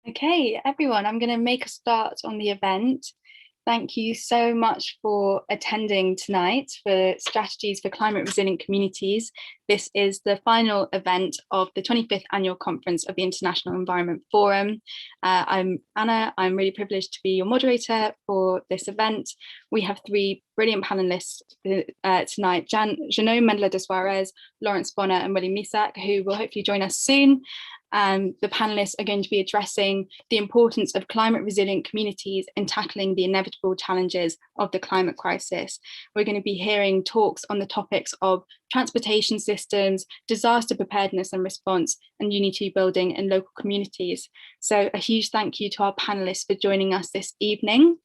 Okay, everyone, I'm going to make a start on the event. Thank you so much for attending tonight for Strategies for Climate Resilient Communities. This is the final event of the 25th Annual Conference of the International Environment Forum. I'm Anna. I'm really privileged to be your moderator for this event. We have three brilliant panelists tonight, Jeno, Mendela de Suarez, Lawrence Bonner and Willie Musack, who will hopefully join us soon. The panelists are going to be addressing the importance of climate resilient communities in tackling the inevitable challenges of the climate crisis. We're going to be hearing talks on the topics of transportation systems, disaster preparedness and response, and unity building in local communities. So a huge thank you to our panelists for joining us this evening.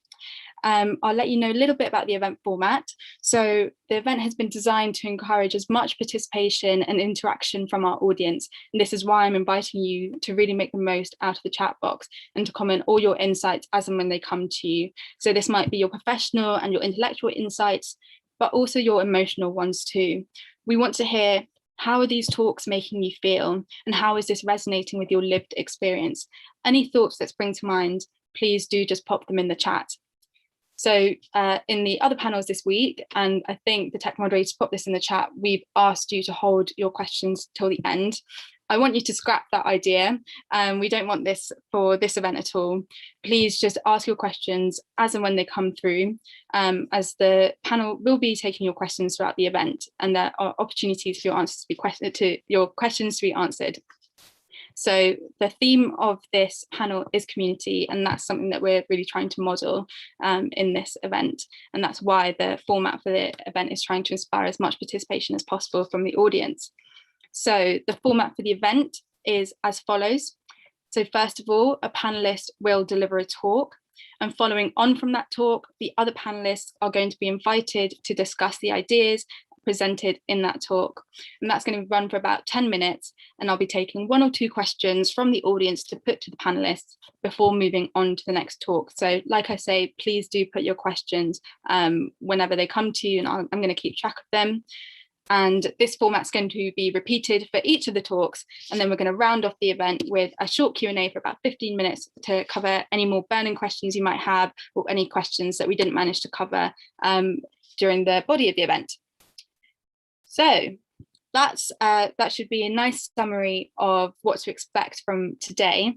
I'll let you know a little bit about the event format. So the event has been designed to encourage as much participation and interaction from our audience. And this is why I'm inviting you to really make the most out of the chat box and to comment all your insights as and when they come to you. So this might be your professional and your intellectual insights, but also your emotional ones too. We want to hear, how are these talks making you feel? And how is this resonating with your lived experience? Any thoughts that spring to mind, please do just pop them in the chat. So in the other panels this week, and I think the tech moderators put this in the chat, we've asked you to hold your questions till the end. I want you to scrap that idea. We don't want this for this event at all. Please just ask your questions as and when they come through, as the panel will be taking your questions throughout the event, and there are opportunities for your questions to be answered. So the theme of this panel is community, and that's something that we're really trying to model in this event. And that's why the format for the event is trying to inspire as much participation as possible from the audience. So the format for the event is as follows. So first of all, a panelist will deliver a talk. And following on from that talk, the other panelists are going to be invited to discuss the ideas presented in that talk. And that's going to run for about 10 minutes. And I'll be taking one or two questions from the audience to put to the panelists before moving on to the next talk. So like I say, please do put your questions whenever they come to you, and I'm going to keep track of them. And this format's going to be repeated for each of the talks. And then we're going to round off the event with a short Q&A for about 15 minutes to cover any more burning questions you might have, or any questions that we didn't manage to cover during the body of the event. So that should be a nice summary of what to expect from today.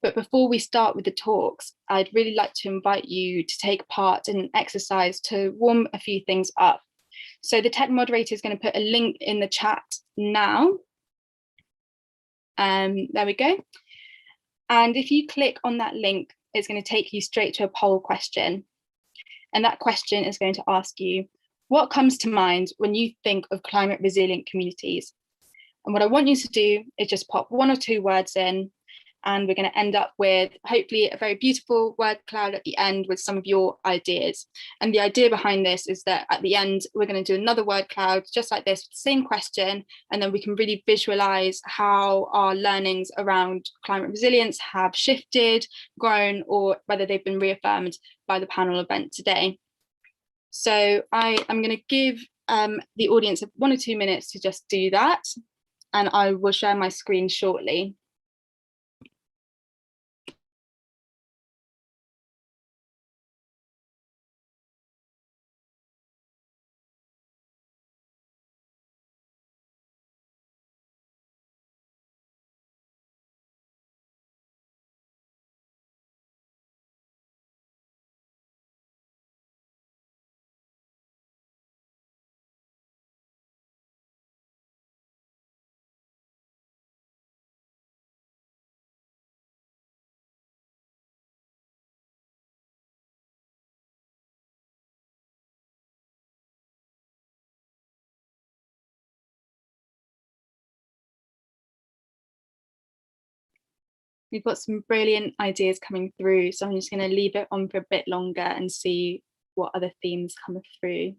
But before we start with the talks, I'd really like to invite you to take part in an exercise to warm a few things up. So the tech moderator is going to put a link in the chat now. There we go. And if you click on that link, it's going to take you straight to a poll question. And that question is going to ask you, what comes to mind when you think of climate resilient communities? And what I want you to do is just pop one or two words in, and we're going to end up with hopefully a very beautiful word cloud at the end with some of your ideas. And the idea behind this is that at the end, we're going to do another word cloud just like this, same question, and then we can really visualize how our learnings around climate resilience have shifted, grown, or whether they've been reaffirmed by the panel event today. So I am going to give the audience 1 or 2 minutes to just do that, and I will share my screen shortly. We've got some brilliant ideas coming through, so I'm just going to leave it on for a bit longer and see what other themes come through.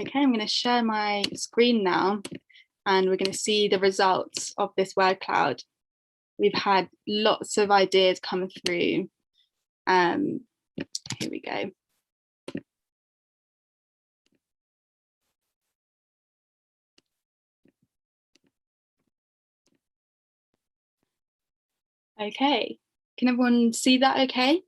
Okay, I'm going to share my screen now, and we're going to see the results of this word cloud. We've had lots of ideas come through. Here we go. Okay, can everyone see that okay?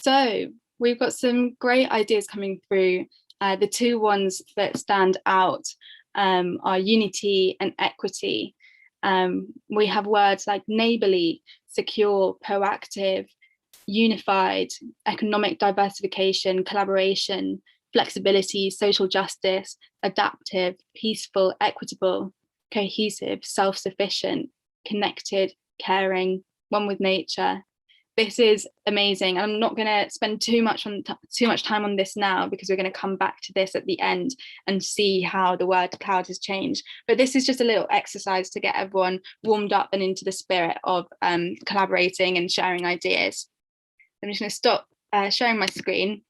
So we've got some great ideas coming through. The two ones that stand out are unity and equity. We have words like neighbourly, secure, proactive, unified, economic diversification, collaboration, flexibility, social justice, adaptive, peaceful, equitable, cohesive, self-sufficient, connected, caring, one with nature. This is amazing. I'm not going to spend too much time on this now, because we're going to come back to this at the end and see how the word cloud has changed. But this is just a little exercise to get everyone warmed up and into the spirit of collaborating and sharing ideas. I'm just going to stop sharing my screen.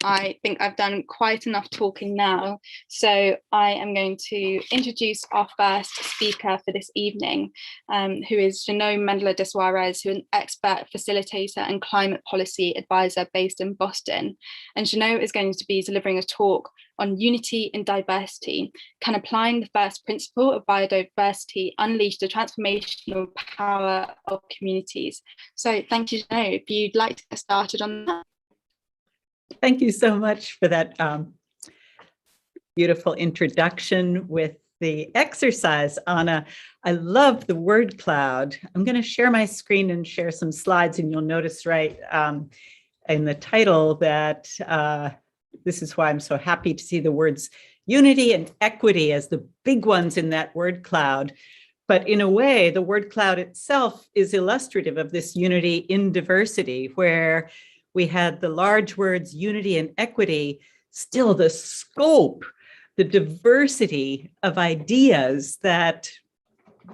I think I've done quite enough talking now, so I am going to introduce our first speaker for this evening, who is Jeno Mendela de Suarez, who is an expert facilitator and climate policy advisor based in Boston. And Jeno is going to be delivering a talk on unity and diversity. Can applying the first principle of biodiversity unleash the transformational power of communities? So thank you, Jeno. If you'd like to get started on that. Thank you so much for that beautiful introduction with the exercise, Anna. I love the word cloud. I'm going to share my screen and share some slides, and you'll notice right in the title that this is why I'm so happy to see the words unity and equity as the big ones in that word cloud. But in a way, the word cloud itself is illustrative of this unity in diversity, where we had the large words unity and equity, still the scope, the diversity of ideas that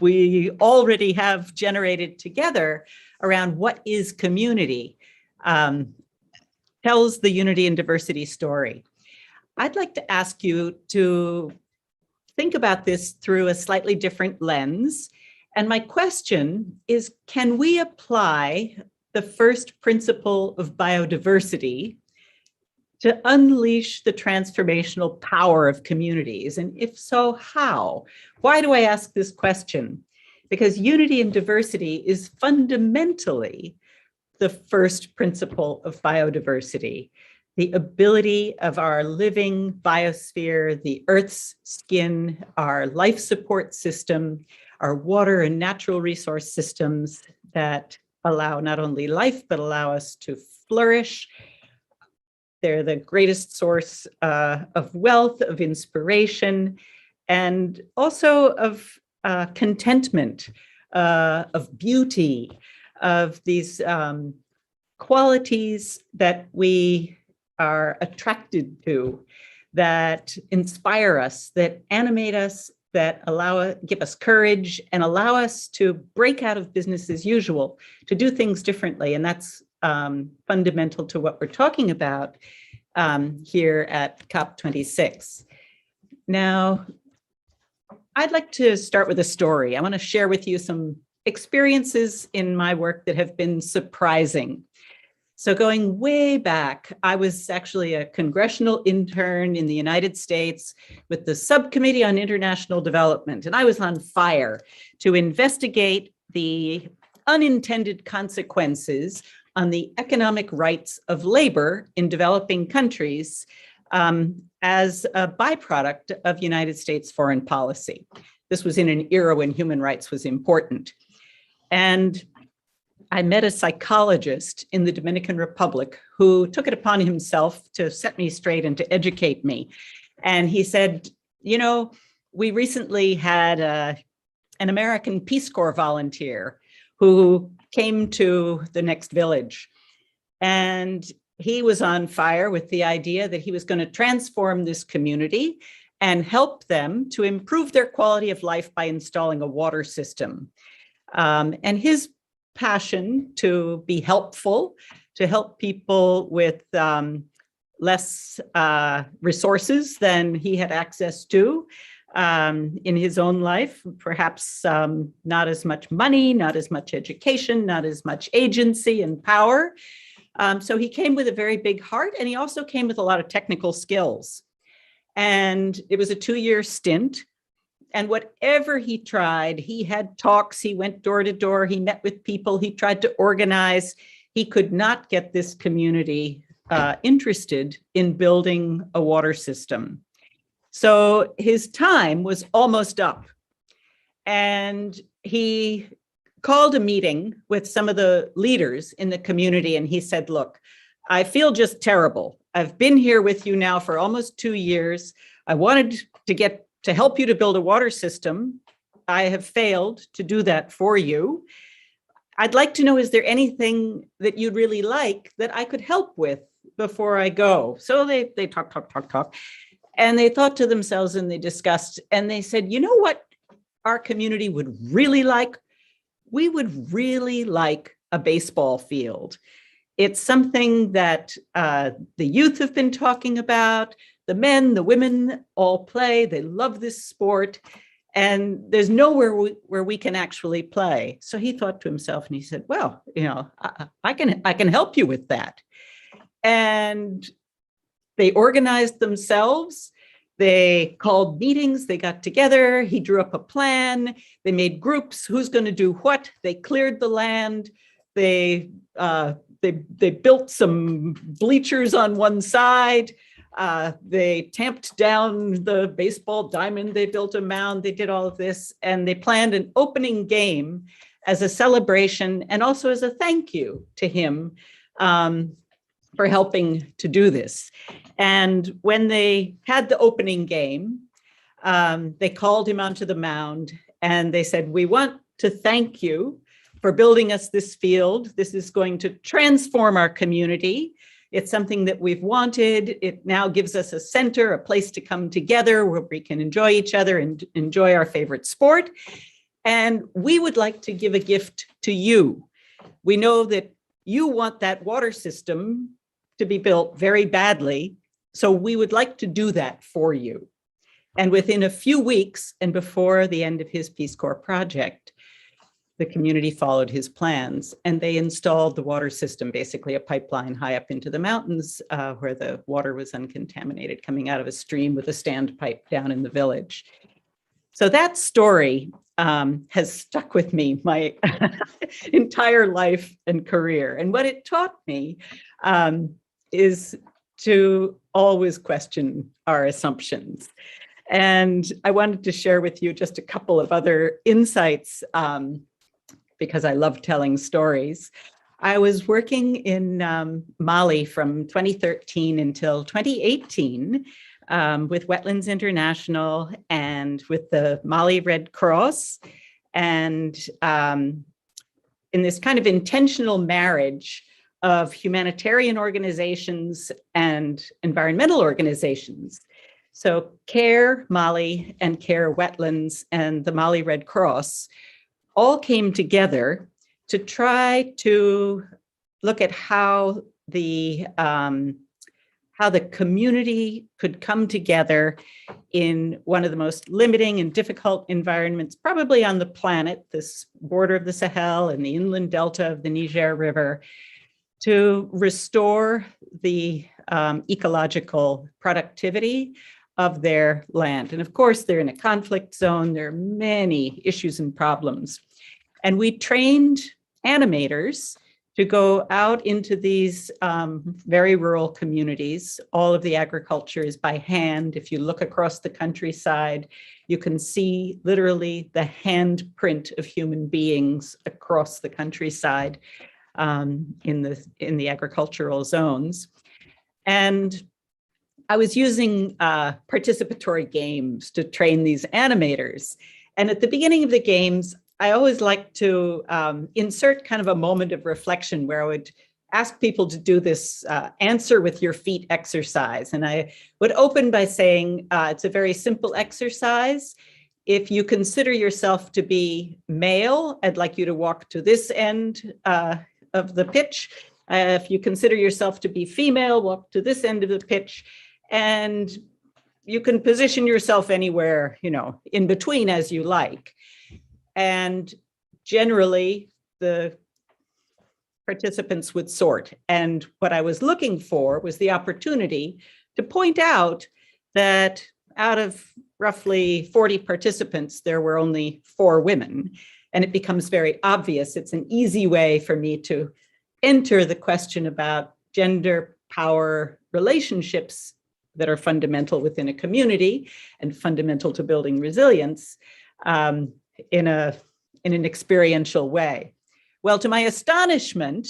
we already have generated together around what is community, tells the unity and diversity story. I'd like to ask you to think about this through a slightly different lens. And my question is, can we apply the first principle of biodiversity to unleash the transformational power of communities? And if so, how? Why do I ask this question? Because unity and diversity is fundamentally the first principle of biodiversity, the ability of our living biosphere, the Earth's skin, our life support system, our water and natural resource systems that allow not only life, but allow us to flourish. They're the greatest source of wealth, of inspiration, and also of contentment, of beauty, of these qualities that we are attracted to, that inspire us, that animate us, that give us courage and allow us to break out of business as usual, to do things differently. And that's fundamental to what we're talking about here at COP26. Now, I'd like to start with a story. I want to share with you some experiences in my work that have been surprising. So going way back, I was actually a congressional intern in the United States with the Subcommittee on International Development, and I was on fire to investigate the unintended consequences on the economic rights of labor in developing countries as a byproduct of United States foreign policy. This was in an era when human rights was important. And I met a psychologist in the Dominican Republic who took it upon himself to set me straight and to educate me. And he said, you know, we recently had an American Peace Corps volunteer who came to the next village. And he was on fire with the idea that he was going to transform this community and help them to improve their quality of life by installing a water system. And his passion to be helpful, to help people with less resources than he had access to in his own life, perhaps not as much money, not as much education, not as much agency and power. So he came with a very big heart, and he also came with a lot of technical skills. And it was a 2-year stint. And whatever he tried, he had talks, he went door to door, he met with people, he tried to organize. He could not get this community interested in building a water system. So his time was almost up. And he called a meeting with some of the leaders in the community, and he said, look, I feel just terrible. I've been here with you now for almost 2 years. I wanted to help you to build a water system. I have failed to do that for you. I'd like to know, is there anything that you'd really like that I could help with before I go? So they talk. And they thought to themselves, and they discussed, and they said, you know what our community would really like? We would really like a baseball field. It's something that the youth have been talking about. The men, the women all play. They love this sport. And there's nowhere where we can actually play. So he thought to himself, and he said, well, I can help you with that. And they organized themselves. They called meetings, they got together, he drew up a plan, they made groups, who's going to do what, they cleared the land, they built some bleachers on one side, they tamped down the baseball diamond, they built a mound, they did all of this, and they planned an opening game as a celebration and also as a thank you to him for helping to do this. And when they had the opening game, they called him onto the mound and they said, we want to thank you for building us this field. This is going to transform our community. It's something that we've wanted. It now gives us a center, a place to come together where we can enjoy each other and enjoy our favorite sport. And we would like to give a gift to you. We know that you want that water system to be built very badly. So we would like to do that for you. And within a few weeks and before the end of his Peace Corps project, the community followed his plans and they installed the water system, basically a pipeline high up into the mountains where the water was uncontaminated, coming out of a stream with a standpipe down in the village. So that story has stuck with me my entire life and career. And what it taught me is to always question our assumptions. And I wanted to share with you just a couple of other insights because I love telling stories. I was working in Mali from 2013 until 2018 with Wetlands International and with the Mali Red Cross. And in this kind of intentional marriage of humanitarian organizations and environmental organizations. So CARE Mali and CARE Wetlands and the Mali Red Cross all came together to try to look at how the community could come together in one of the most limiting and difficult environments, probably on the planet, this border of the Sahel and the inland delta of the Niger River, to restore the ecological productivity of their land. And of course, they're in a conflict zone. There are many issues and problems. And we trained animators to go out into these very rural communities. All of the agriculture is by hand. If you look across the countryside, you can see literally the handprint of human beings across the countryside in the agricultural zones. And I was using participatory games to train these animators. And at the beginning of the games, I always like to insert kind of a moment of reflection where I would ask people to do this answer with your feet exercise. And I would open by saying, it's a very simple exercise. If you consider yourself to be male, I'd like you to walk to this end of the pitch. If you consider yourself to be female, walk to this end of the pitch, and you can position yourself anywhere, in between as you like. And generally, the participants would sort. And what I was looking for was the opportunity to point out that out of roughly 40 participants, there were only 4 women. And it becomes very obvious. It's an easy way for me to enter the question about gender power relationships that are fundamental within a community and fundamental to building resilience in an experiential way. Well, to my astonishment,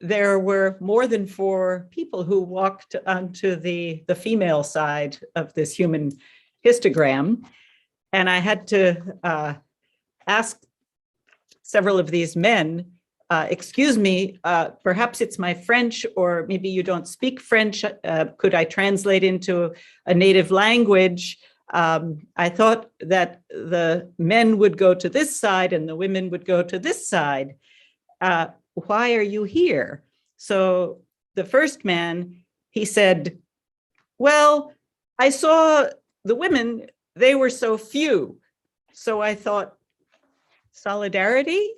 there were more than 4 people who walked onto the female side of this human histogram. And I had to ask several of these men, excuse me, perhaps it's my French, or maybe you don't speak French. Could I translate into a native language? I thought that the men would go to this side and the women would go to this side. Why are you here? So the first man, he said, well, I saw the women, they were so few. So I thought, solidarity?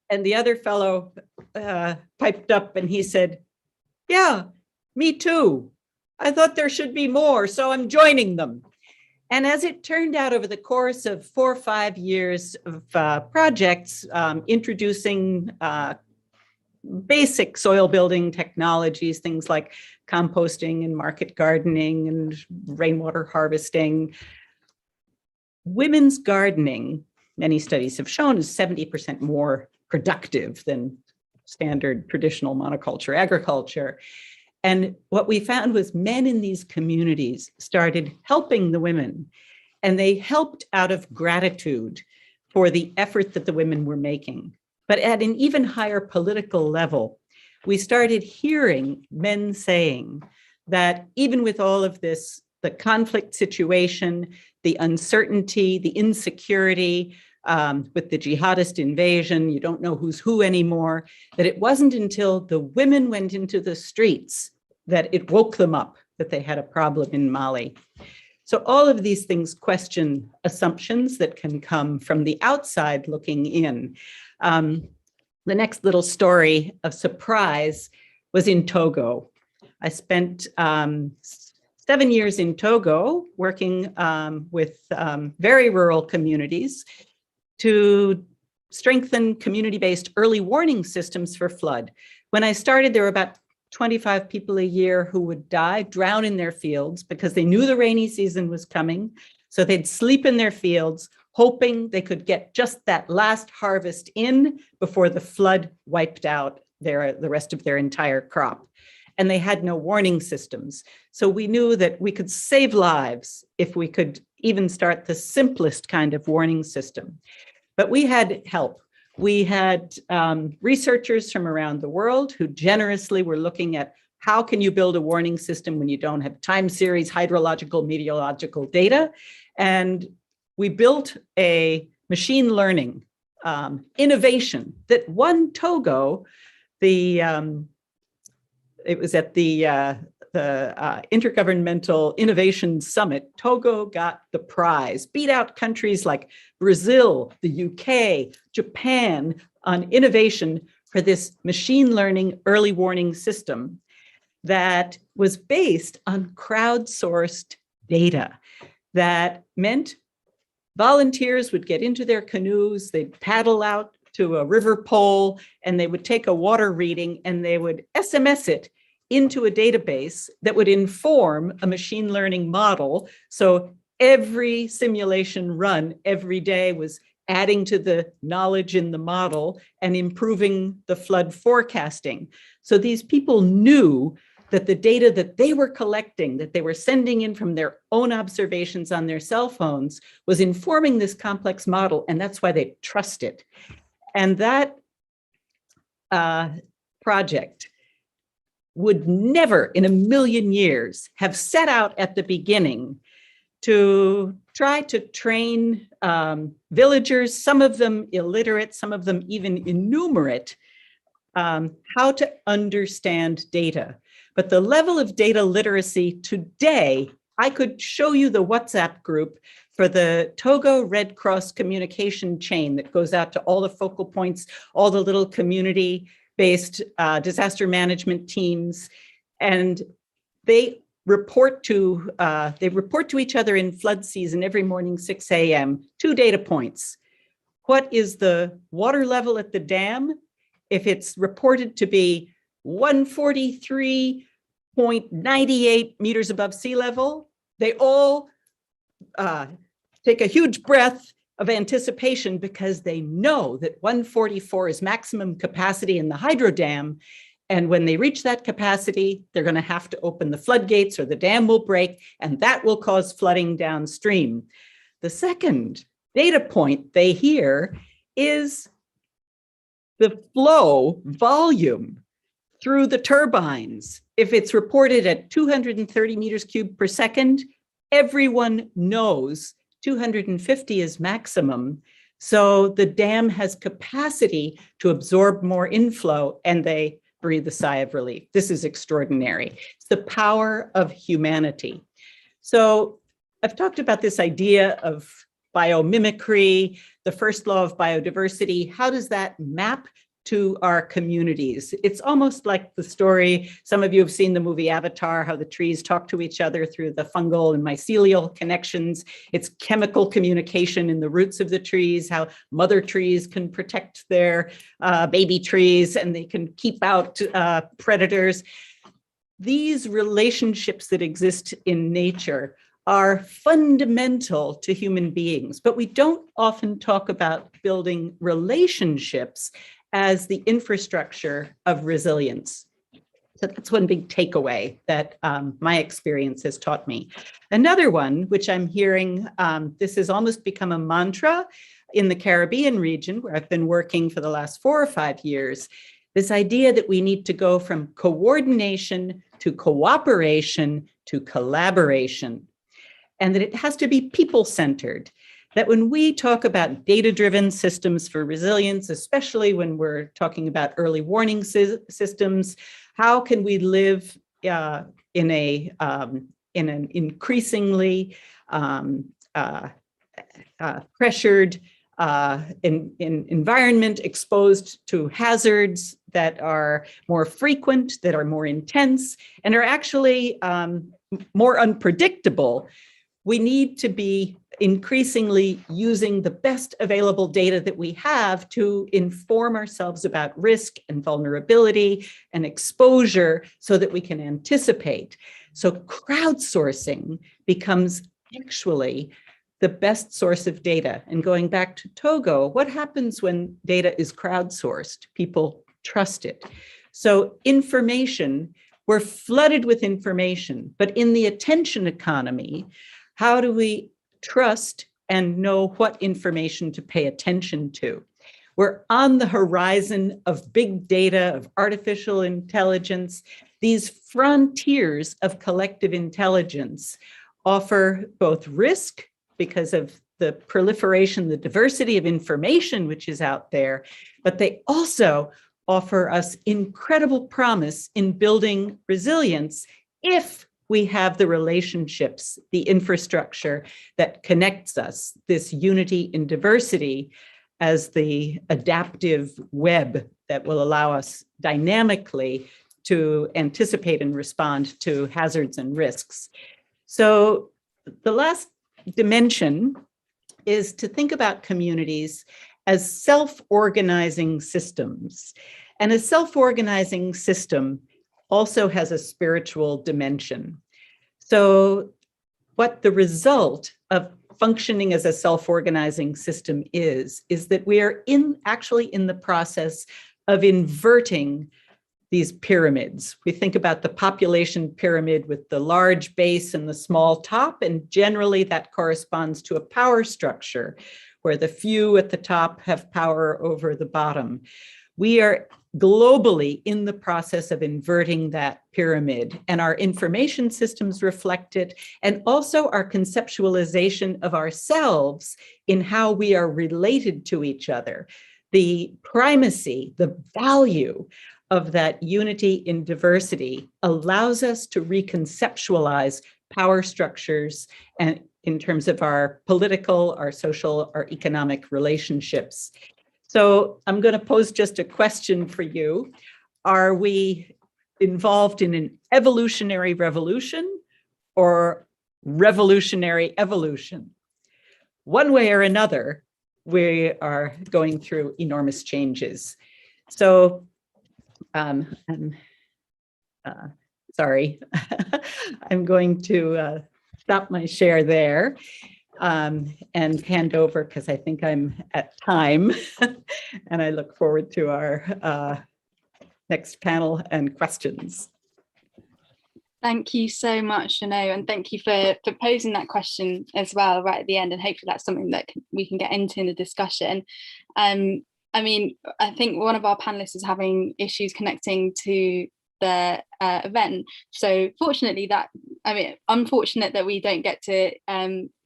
And the other fellow piped up and he said, yeah, me too. I thought there should be more, so I'm joining them. And as it turned out, over the course of 4 or 5 years of projects, introducing basic soil building technologies, things like composting and market gardening and rainwater harvesting, women's gardening, many studies have shown, is 70% more productive than standard traditional monoculture agriculture. And what we found was men in these communities started helping the women, and they helped out of gratitude for the effort that the women were making. But at an even higher political level, we started hearing men saying that even with all of this, the conflict situation, the uncertainty, the insecurity, with the jihadist invasion, you don't know who's who anymore, that it wasn't until the women went into the streets that it woke them up that they had a problem in Mali. So all of these things question assumptions that can come from the outside looking in. The next little story of surprise was in Togo. I spent 7 years in Togo working with very rural communities to strengthen community-based early warning systems for flood. When I started, there were about 25 people a year who would drown in their fields because they knew the rainy season was coming. So they'd sleep in their fields, hoping they could get just that last harvest in before the flood wiped out the rest of their entire crop. And they had no warning systems. So we knew that we could save lives if we could even start the simplest kind of warning system. But we had help. We had researchers from around the world who generously were looking at how can you build a warning system when you don't have time series, hydrological, meteorological data. And we built a machine learning innovation that won Togo. It was at the Intergovernmental Innovation Summit. Togo got the prize, beat out countries like Brazil, the UK, Japan on innovation for this machine learning early warning system that was based on crowdsourced data. That meant volunteers would get into their canoes, they'd paddle out to a river pole, and they would take a water reading and they would SMS it into a database that would inform a machine learning model. So every simulation run every day was adding to the knowledge in the model and improving the flood forecasting. So these people knew that the data that they were collecting, that they were sending in from their own observations on their cell phones, was informing this complex model, and that's why they trust it. And that project would never in a million years have set out at the beginning to try to train villagers, some of them illiterate, some of them even innumerate, how to understand data. But the level of data literacy today, I could show you the WhatsApp group for the Togo Red Cross communication chain that goes out to all the focal points, all the little community-based disaster management teams. And they report to each other in flood season every morning, 6 a.m., 2 data points. What is the water level at the dam? If it's reported to be 143.98 meters above sea level, they all take a huge breath of anticipation because they know that 144 is maximum capacity in the hydro dam. And when they reach that capacity, they're going to have to open the floodgates or the dam will break, and that will cause flooding downstream. The second data point they hear is the flow volume through the turbines. If it's reported at 230 meters cubed per second, everyone knows 250 is maximum. So the dam has capacity to absorb more inflow, and they breathe a sigh of relief. This is extraordinary. It's the power of humanity. So I've talked about this idea of biomimicry, the first law of biodiversity. How does that map to our communities? It's almost like the story, some of you have seen the movie Avatar, how the trees talk to each other through the fungal and mycelial connections. It's chemical communication in the roots of the trees, how mother trees can protect their baby trees and they can keep out predators. These relationships that exist in nature are fundamental to human beings, but we don't often talk about building relationships as the infrastructure of resilience. So that's one big takeaway that my experience has taught me. Another one, which I'm hearing, this has almost become a mantra in the Caribbean region, where I've been working for the last 4 or 5 years, this idea that we need to go from coordination to cooperation to collaboration, and that it has to be people-centered. That when we talk about data-driven systems for resilience, especially when we're talking about early warning systems, how can we live in an increasingly pressured environment, exposed to hazards that are more frequent, that are more intense, and are actually more unpredictable? We need to be increasingly using the best available data that we have to inform ourselves about risk and vulnerability and exposure so that we can anticipate. So crowdsourcing becomes actually the best source of data. And going back to Togo, what happens when data is crowdsourced? People trust it. So information, we're flooded with information, but in the attention economy, how do we trust and know what information to pay attention to? We're on the horizon of big data, of artificial intelligence. These frontiers of collective intelligence offer both risk because of the proliferation, the diversity of information which is out there, but they also offer us incredible promise in building resilience if we have the relationships, the infrastructure that connects us, this unity in diversity as the adaptive web that will allow us dynamically to anticipate and respond to hazards and risks. So the last dimension is to think about communities as self-organizing systems. And a self-organizing system also has a spiritual dimension. So what the result of functioning as a self-organizing system is that we are actually in the process of inverting these pyramids. We think about the population pyramid with the large base and the small top, and generally that corresponds to a power structure where the few at the top have power over the bottom. We are globally in the process of inverting that pyramid, and our information systems reflect it, and also our conceptualization of ourselves in how we are related to each other. the primacy, the value of that unity in diversity allows us to reconceptualize power structures and in terms of our political, our social, our economic relationships. So I'm going to pose just a question for you. Are we involved in an evolutionary revolution or revolutionary evolution? One way or another, we are going through enormous changes. So sorry, I'm going to stop my share there and hand over because I think I'm at time. And I look forward to our next panel and questions. Thank you so much, Jeno, and thank you for posing that question as well right at the end, and hopefully that's something that we can get into in the discussion. I mean, I think one of our panelists is having issues connecting to the event. So fortunately unfortunate that we don't get to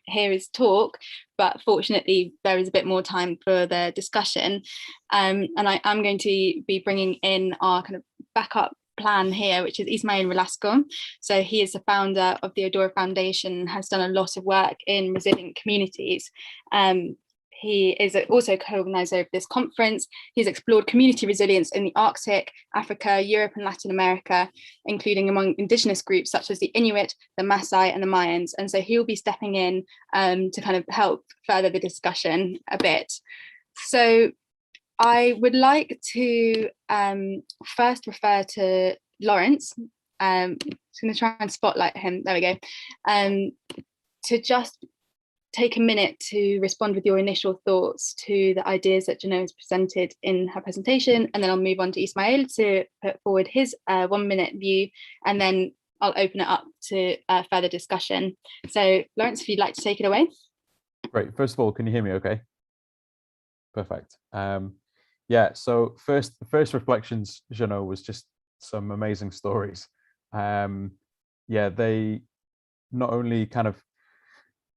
hear his talk, but fortunately there is a bit more time for the discussion. And I am going to be bringing in our kind of backup plan here, which is Ismael Velasco. So he is the founder of the Odora Foundation and has done a lot of work in resilient communities. He is also co-organizer of this conference. He's explored community resilience in the Arctic, Africa, Europe, and Latin America, including among indigenous groups such as the Inuit, the Maasai, and the Mayans. And so he'll be stepping in to kind of help further the discussion a bit. So I would like to first refer to Lawrence. I'm just going to try and spotlight him. There we go. To just take a minute to respond with your initial thoughts to the ideas that Jeno has presented in her presentation, and then I'll move on to Ismael to put forward his 1 minute view, and then I'll open it up to further discussion. So Lawrence, if you'd like to take it away. Great. First of all, can you hear me okay? Perfect. Yeah, so the first reflections, Jeno, was just some amazing stories. Yeah, they not only kind of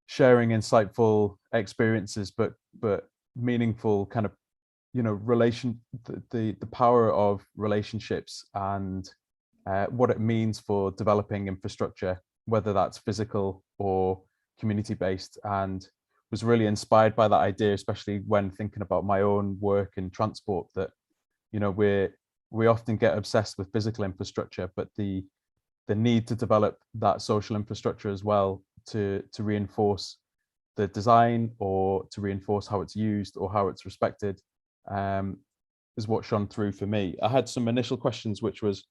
sharing insightful experiences, but meaningful kind of, you know, the power of relationships and what it means for developing infrastructure, whether that's physical or community-based, and was really inspired by that idea, especially when thinking about my own work in transport, that, you know, we often get obsessed with physical infrastructure, but the need to develop that social infrastructure as well to reinforce the design or to reinforce how it's used or how it's respected is what shone through for me. I had some initial questions, which was,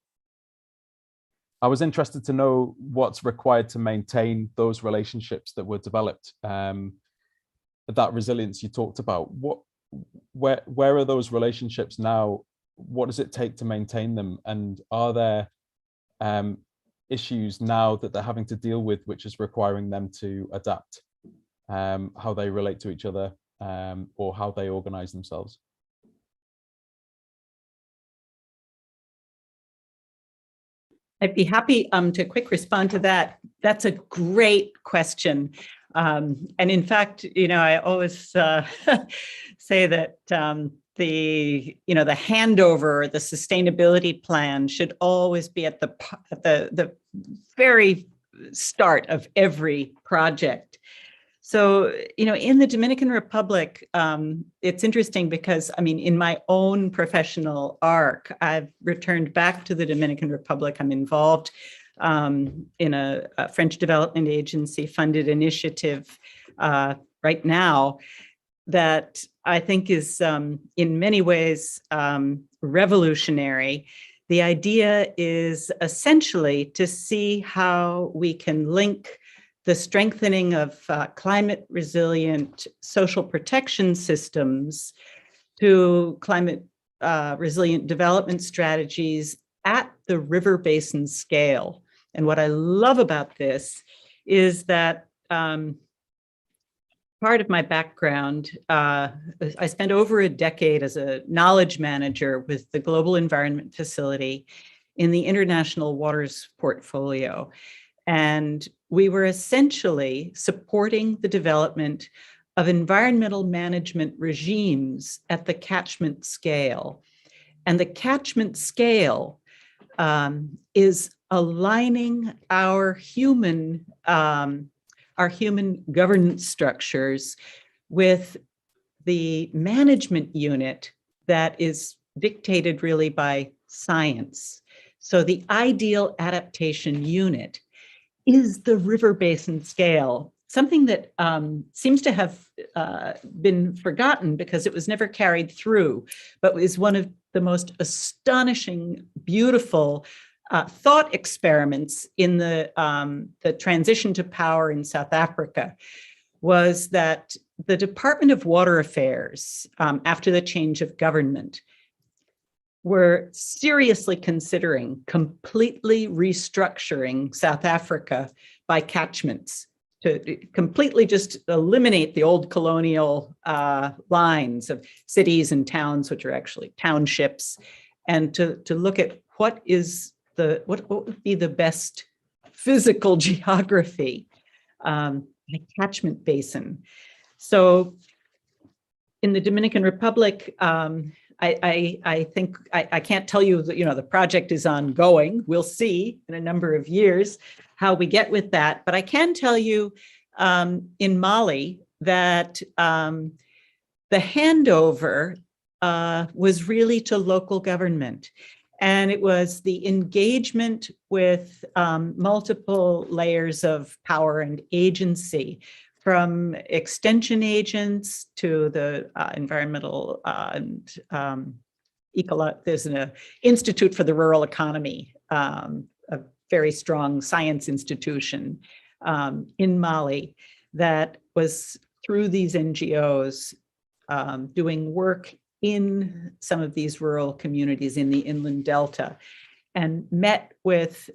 I was interested to know what's required to maintain those relationships that were developed, that resilience you talked about. Where are those relationships now? What does it take to maintain them? And are there issues now that they're having to deal with, which is requiring them to adapt how they relate to each other or how they organize themselves? I'd be happy to quick respond to that. That's a great question. And in fact, you know, I always say that the handover, the sustainability plan should always be at the very start of every project. So, you know, in the Dominican Republic, it's interesting because, I mean, in my own professional arc, I've returned back to the Dominican Republic. I'm involved in a French development agency funded initiative right now that I think is in many ways revolutionary. The idea is essentially to see how we can link the strengthening of climate resilient social protection systems to climate resilient development strategies at the river basin scale. And what I love about this is that part of my background, I spent over a decade as a knowledge manager with the Global Environment Facility in the International Waters portfolio. And we were essentially supporting the development of environmental management regimes at the catchment scale. And the catchment scale is aligning our human governance structures with the management unit that is dictated really by science. So the ideal adaptation unit is the river basin scale, something that seems to have been forgotten because it was never carried through, but is one of the most astonishing, beautiful thought experiments in the transition to power in South Africa. Was that the Department of Water Affairs, after the change of government, were seriously considering completely restructuring South Africa by catchments, to completely just eliminate the old colonial lines of cities and towns, which are actually townships, and to look at what would be the best physical geography, a catchment basin. So in the Dominican Republic, I think I can't tell you that, the project is ongoing. We'll see in a number of years how we get with that. But I can tell you in Mali that the handover was really to local government. And it was the engagement with multiple layers of power and agency, from extension agents to the environmental there's an Institute for the Rural Economy, a very strong science institution in Mali that was through these NGOs doing work in some of these rural communities in the inland delta, and met with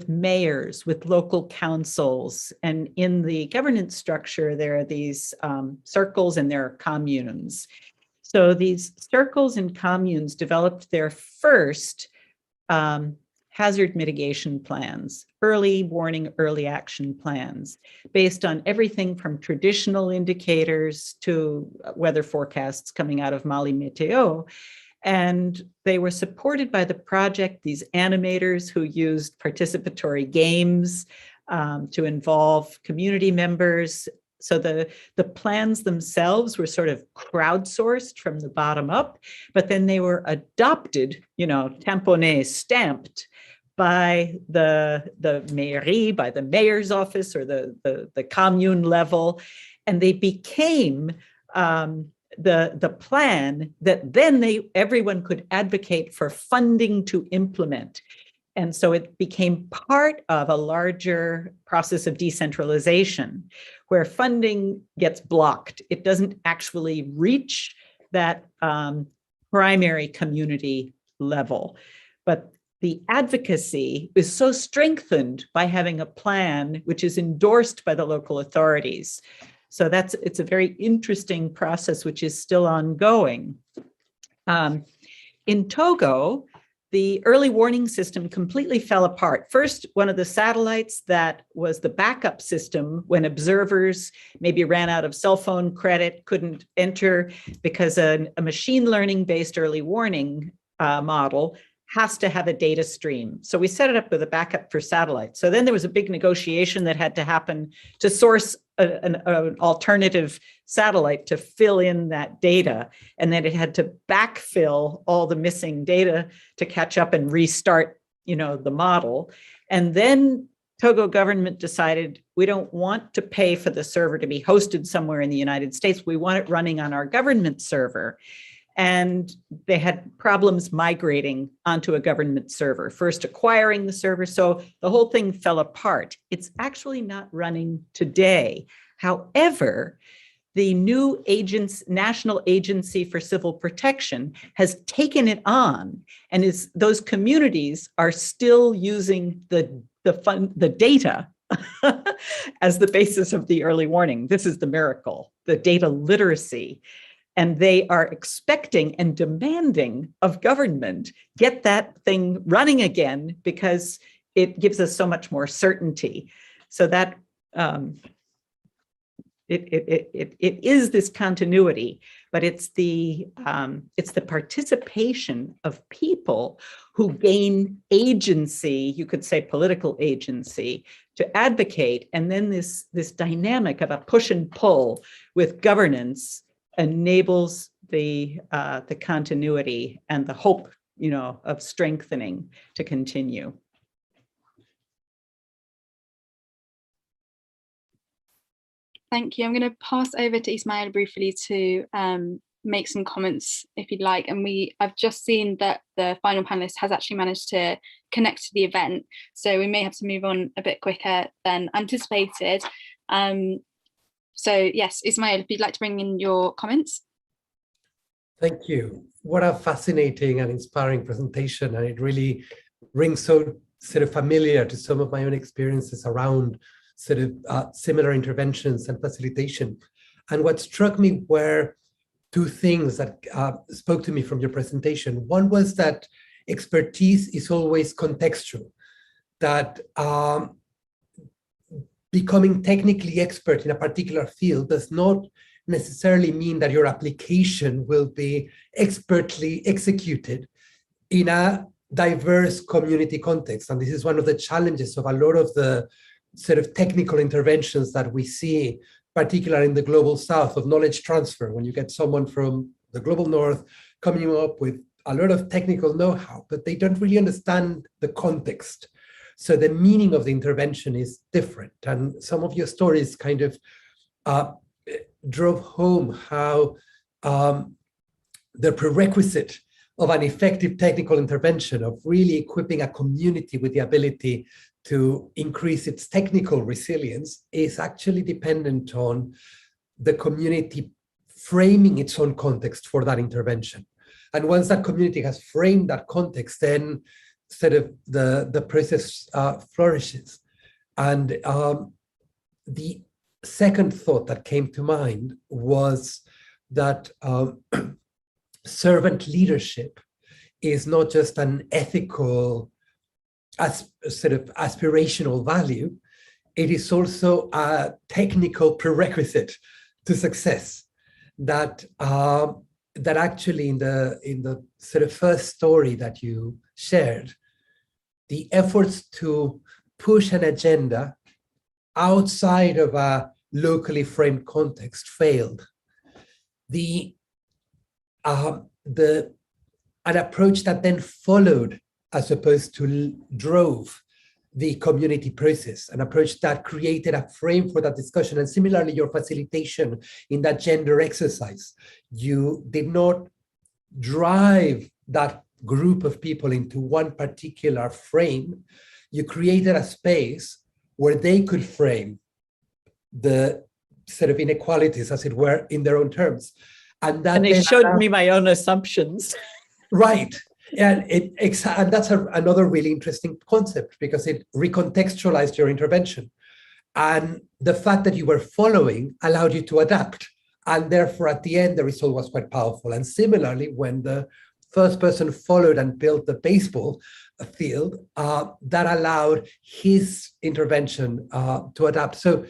mayors, with local councils. And in the governance structure, there are these circles and there are communes. So these circles and communes developed their first hazard mitigation plans, early warning, early action plans, based on everything from traditional indicators to weather forecasts coming out of Mali Meteo. And they were supported by the project, these animators who used participatory games to involve community members. So the plans themselves were sort of crowdsourced from the bottom up, but then they were adopted, tamponné, stamped by the mairie, by the mayor's office or the commune level. And they became the plan that then everyone could advocate for funding to implement. And so it became part of a larger process of decentralization where funding gets blocked. It doesn't actually reach that primary community level. But the advocacy is so strengthened by having a plan which is endorsed by the local authorities. So it's a very interesting process, which is still ongoing. In Togo, the early warning system completely fell apart. First, one of the satellites that was the backup system when observers maybe ran out of cell phone credit, couldn't enter because a machine learning based early warning model has to have a data stream. So we set it up with a backup for satellites. So then there was a big negotiation that had to happen to source an alternative satellite to fill in that data. And then it had to backfill all the missing data to catch up and restart, the model. And then Togo government decided we don't want to pay for the server to be hosted somewhere in the United States. We want it running on our government server. And they had problems migrating onto a government server, first acquiring the server. So the whole thing fell apart. It's actually not running today. However, the new National Agency for Civil Protection has taken it on, and those communities are still using the data as the basis of the early warning. This is the miracle, the data literacy. And they are expecting and demanding of government, get that thing running again, because it gives us so much more certainty. So that it is this continuity, but it's the participation of people who gain agency, you could say political agency, to advocate, and then this dynamic of a push and pull with governance enables the continuity and the hope, of strengthening to continue. Thank you. I'm going to pass over to Ismail briefly to make some comments if you'd like. And I've just seen that the final panelist has actually managed to connect to the event, so we may have to move on a bit quicker than anticipated. So yes, Ismail, if you'd like to bring in your comments. Thank you. What a fascinating and inspiring presentation, and it really rings so sort of familiar to some of my own experiences around sort of similar interventions and facilitation. And what struck me were two things that spoke to me from your presentation. One was that expertise is always contextual, that becoming technically expert in a particular field does not necessarily mean that your application will be expertly executed in a diverse community context. And this is one of the challenges of a lot of the sort of technical interventions that we see, particularly in the global south, of knowledge transfer, when you get someone from the global north coming up with a lot of technical know-how, but they don't really understand the context. So the meaning of the intervention is different. And some of your stories kind of drove home how the prerequisite of an effective technical intervention, of really equipping a community with the ability to increase its technical resilience, is actually dependent on the community framing its own context for that intervention. And once that community has framed that context, then sort of the process flourishes. And the second thought that came to mind was that servant leadership is not just an ethical sort of aspirational value, it is also a technical prerequisite to success. That that actually in the sort of first story that you shared, the efforts to push an agenda outside of a locally framed context failed. An approach that then followed, as opposed to drove, the community process, an approach that created a frame for that discussion. And similarly, your facilitation in that gender exercise, you did not drive that group of people into one particular frame. You created a space where they could frame the sort of inequalities, as it were, in their own terms. And they showed me my own assumptions. Right. And that's another really interesting concept, because it recontextualized your intervention. And the fact that you were following allowed you to adapt. And therefore, at the end, the result was quite powerful. And similarly, when the first person followed and built the baseball field, that allowed his intervention to adapt. So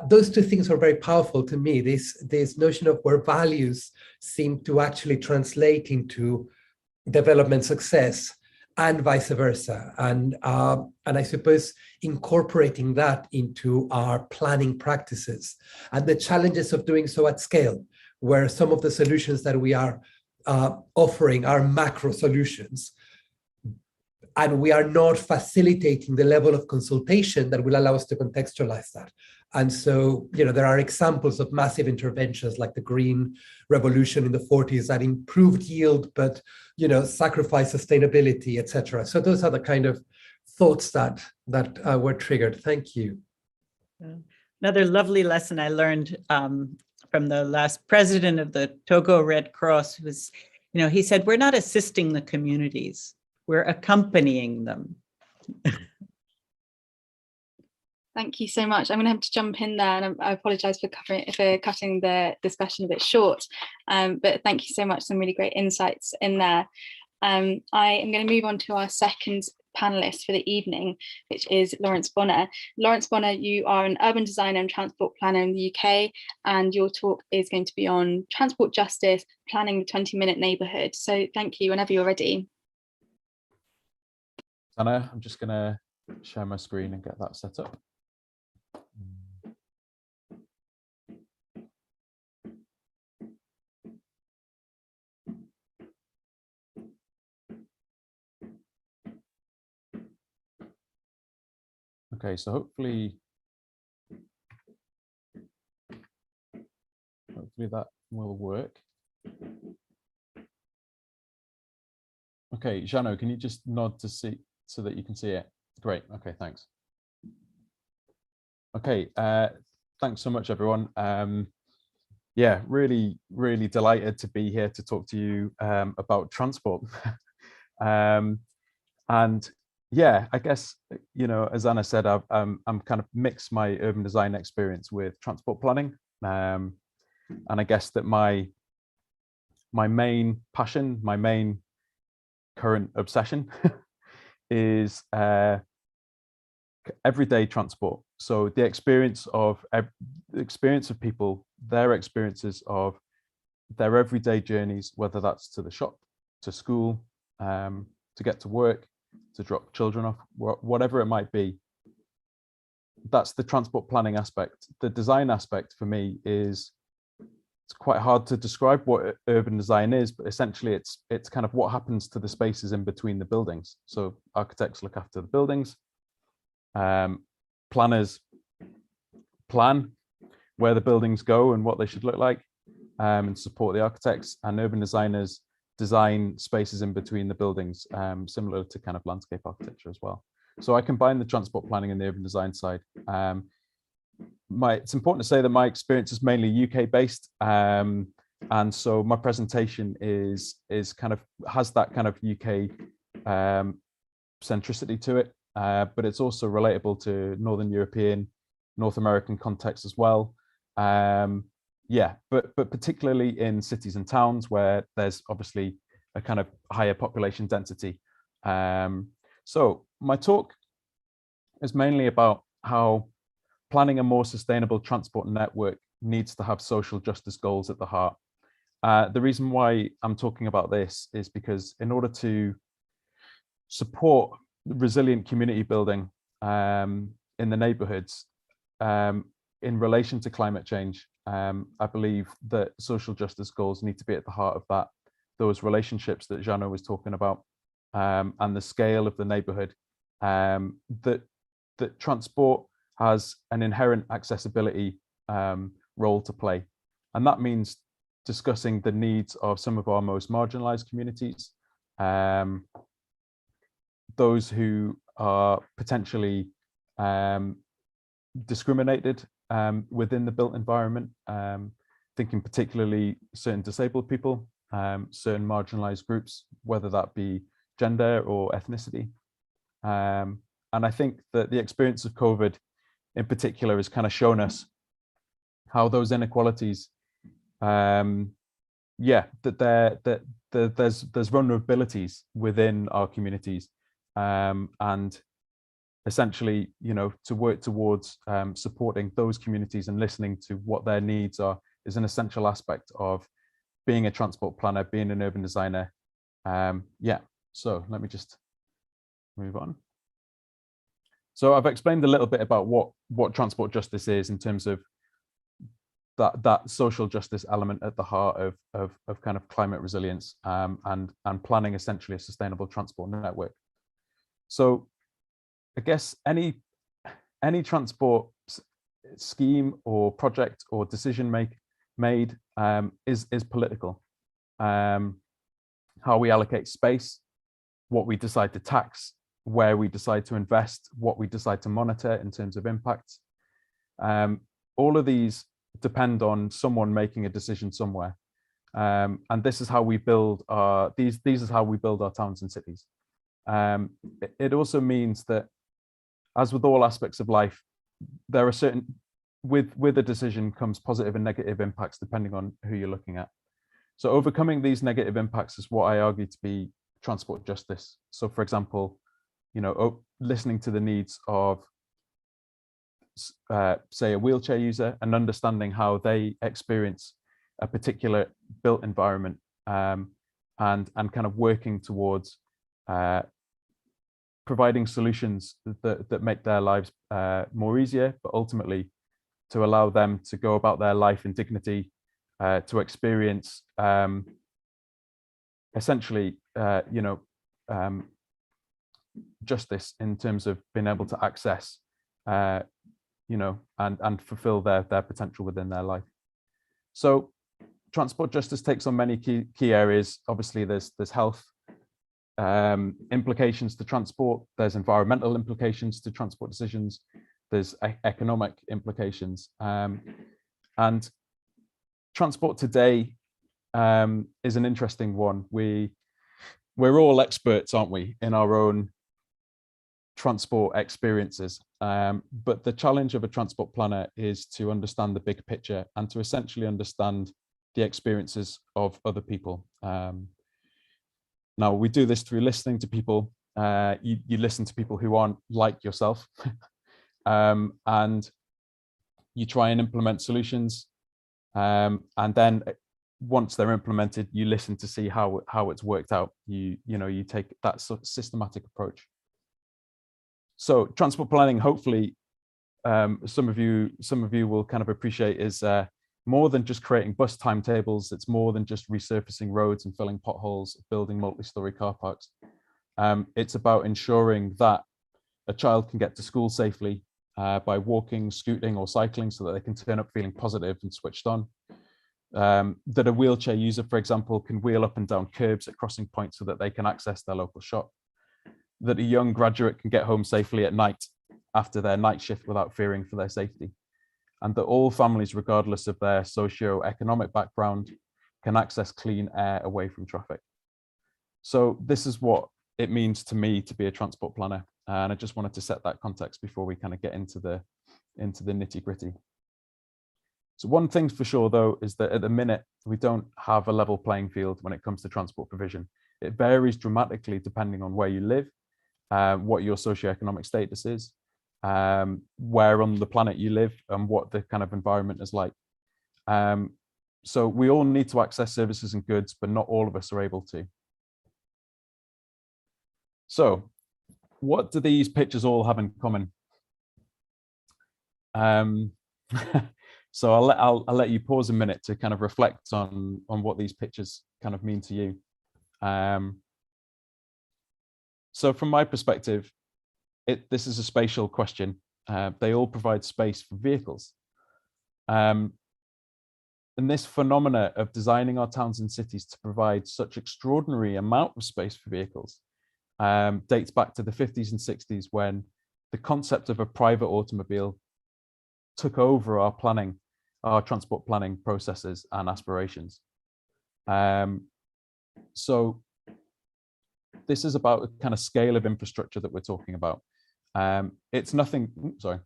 those two things are very powerful to me. This notion of where values seem to actually translate into development success, and vice versa. And I suppose incorporating that into our planning practices, and the challenges of doing so at scale, where some of the solutions that we are offering are macro solutions, and we are not facilitating the level of consultation that will allow us to contextualize that. And so, there are examples of massive interventions like the Green Revolution in the 40s that improved yield, but, sacrificed sustainability, et cetera. So those are the kind of thoughts that were triggered. Thank you. Another lovely lesson I learned from the last president of the Togo Red Cross was, he said, we're not assisting the communities, we're accompanying them. Thank you so much. I'm going to have to jump in there, and I apologise for cutting the discussion a bit short. But thank you so much. Some really great insights in there. I am going to move on to our second panelist for the evening, which is Lawrence Bonner. Lawrence Bonner, you are an urban designer and transport planner in the UK, and your talk is going to be on transport justice, planning the 20-minute neighbourhood. So thank you whenever you're ready. Anna, I'm just going to share my screen and get that set up. Okay, so hopefully that will work. Okay, Jeno, can you just nod to see so that you can see it? Great. Okay, thanks. Okay, thanks so much, everyone. Yeah, really delighted to be here to talk to you about transport. And yeah, I guess, you know, as Anna said, I'm kind of mixed my urban design experience with transport planning. And I guess that my main passion, my main current obsession is everyday transport. So the experience of people, their experiences of their everyday journeys, whether that's to the shop, to school, to get to work, to drop children off, whatever it might be. That's the transport planning aspect. The design aspect for me is, it's quite hard to describe what urban design is, but essentially it's kind of what happens to the spaces in between the buildings. So architects look after the buildings, planners plan where the buildings go and what they should look like, and support the architects, and urban designers design spaces in between the buildings, similar to kind of landscape architecture as well. So I combine the transport planning and the urban design side. It's important to say that my experience is mainly UK based, and so my presentation is kind of has that kind of UK centricity to it, but it's also relatable to Northern European, North American context as well. Yeah, but particularly in cities and towns where there's obviously a kind of higher population density. So my talk is mainly about how planning a more sustainable transport network needs to have social justice goals at the heart. The reason why I'm talking about this is because in order to support resilient community building in the neighborhoods in relation to climate change, I believe that social justice goals need to be at the heart of that, those relationships that Jeno was talking about, and the scale of the neighborhood, that transport has an inherent accessibility role to play. And that means discussing the needs of some of our most marginalized communities, those who are potentially discriminated within the built environment, thinking particularly certain disabled people, certain marginalized groups, whether that be gender or ethnicity. And I think that the experience of COVID in particular has kind of shown us how those inequalities, yeah, that there's vulnerabilities within our communities, and essentially, you know, to work towards supporting those communities and listening to what their needs are is an essential aspect of being a transport planner, being an urban designer. Yeah, so let me just move on. So I've explained a little bit about what transport justice is in terms of that social justice element at the heart of kind of climate resilience, and planning essentially a sustainable transport network. So I guess any transport scheme or project or decision made is political. How we allocate space, what we decide to tax, where we decide to invest, what we decide to monitor in terms of impacts. All of these depend on someone making a decision somewhere. And this is how we build these is how we build our towns and cities. It also means that, as with all aspects of life, there are certain, with a decision comes positive and negative impacts depending on who you're looking at. So overcoming these negative impacts is what I argue to be transport justice. So for example, listening to the needs of, say, a wheelchair user, and understanding how they experience a particular built environment, and kind of working towards providing solutions that make their lives more easier, but ultimately to allow them to go about their life in dignity, to experience essentially, justice in terms of being able to access, and fulfill their potential within their life. So transport justice takes on many key areas. Obviously, there's health implications to transport, there's environmental implications to transport decisions, there's economic implications, and transport today is an interesting one. We're all experts, aren't we, in our own transport experiences, but the challenge of a transport planner is to understand the big picture and to essentially understand the experiences of other people. Now, we do this through listening to people. You listen to people who aren't like yourself, and you try and implement solutions, and then once they're implemented, you listen to see how it's worked out. You take that sort of systematic approach. So transport planning, hopefully, some of you will kind of appreciate, is more than just creating bus timetables. It's more than just resurfacing roads and filling potholes, building multi-story car parks. It's about ensuring that a child can get to school safely by walking, scooting, or cycling, so that they can turn up feeling positive and switched on. That a wheelchair user, for example, can wheel up and down curbs at crossing points so that they can access their local shop. That a young graduate can get home safely at night after their night shift without fearing for their safety. And that all families, regardless of their socio-economic background, can access clean air away from traffic. So this is what it means to me to be a transport planner. And I just wanted to set that context before we kind of get into the nitty-gritty. So one thing for sure, though, is that at the minute, we don't have a level playing field when it comes to transport provision. It varies dramatically depending on where you live, what your socioeconomic status is, where on the planet you live, and what the kind of environment is like. So we all need to access services and goods, but not all of us are able to. So what do these pictures all have in common? So I'll let you pause a minute to kind of reflect on what these pictures kind of mean to you. So from my perspective, this is a spatial question. They all provide space for vehicles. And this phenomena of designing our towns and cities to provide such extraordinary amount of space for vehicles dates back to the 50s and 60s, when the concept of a private automobile took over our transport planning processes and aspirations. So this is about the kind of scale of infrastructure that we're talking about. It's nothing, sorry.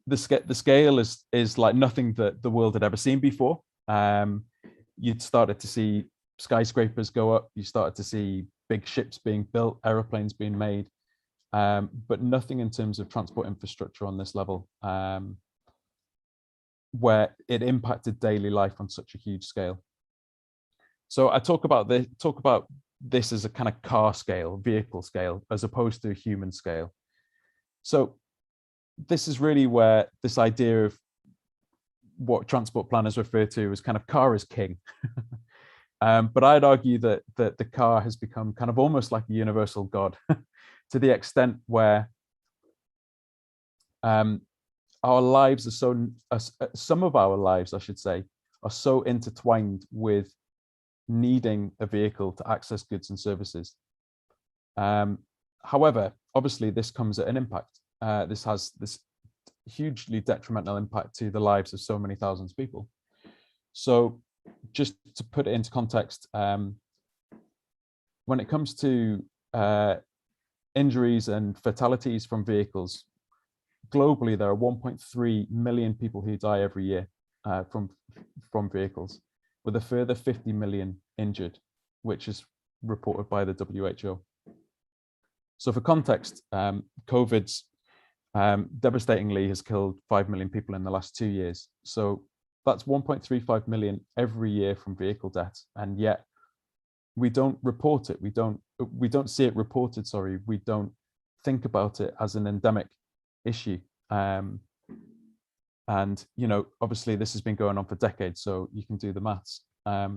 The scale is like nothing that the world had ever seen before. You'd started to see skyscrapers go up, you started to see big ships being built, aeroplanes being made, but nothing in terms of transport infrastructure on this level, where it impacted daily life on such a huge scale. So I talk about this as a kind of car scale, vehicle scale, as opposed to a human scale. So this is really where this idea of what transport planners refer to as kind of car is king. But I'd argue that the car has become kind of almost like a universal god, to the extent where our lives are so, some of our lives, I should say, are so intertwined with needing a vehicle to access goods and services. However, obviously this comes at an impact. This has this hugely detrimental impact to the lives of so many thousands of people. So just to put it into context, when it comes to injuries and fatalities from vehicles, globally, there are 1.3 million people who die every year from vehicles, with a further 50 million injured, which is reported by the WHO. So for context, COVID's devastatingly has killed 5 million people in the last 2 years. So that's 1.35 million every year from vehicle deaths, and yet we don't report it. We don't see it reported. Sorry, we don't think about it as an endemic issue. And you know, obviously this has been going on for decades, so you can do the maths. But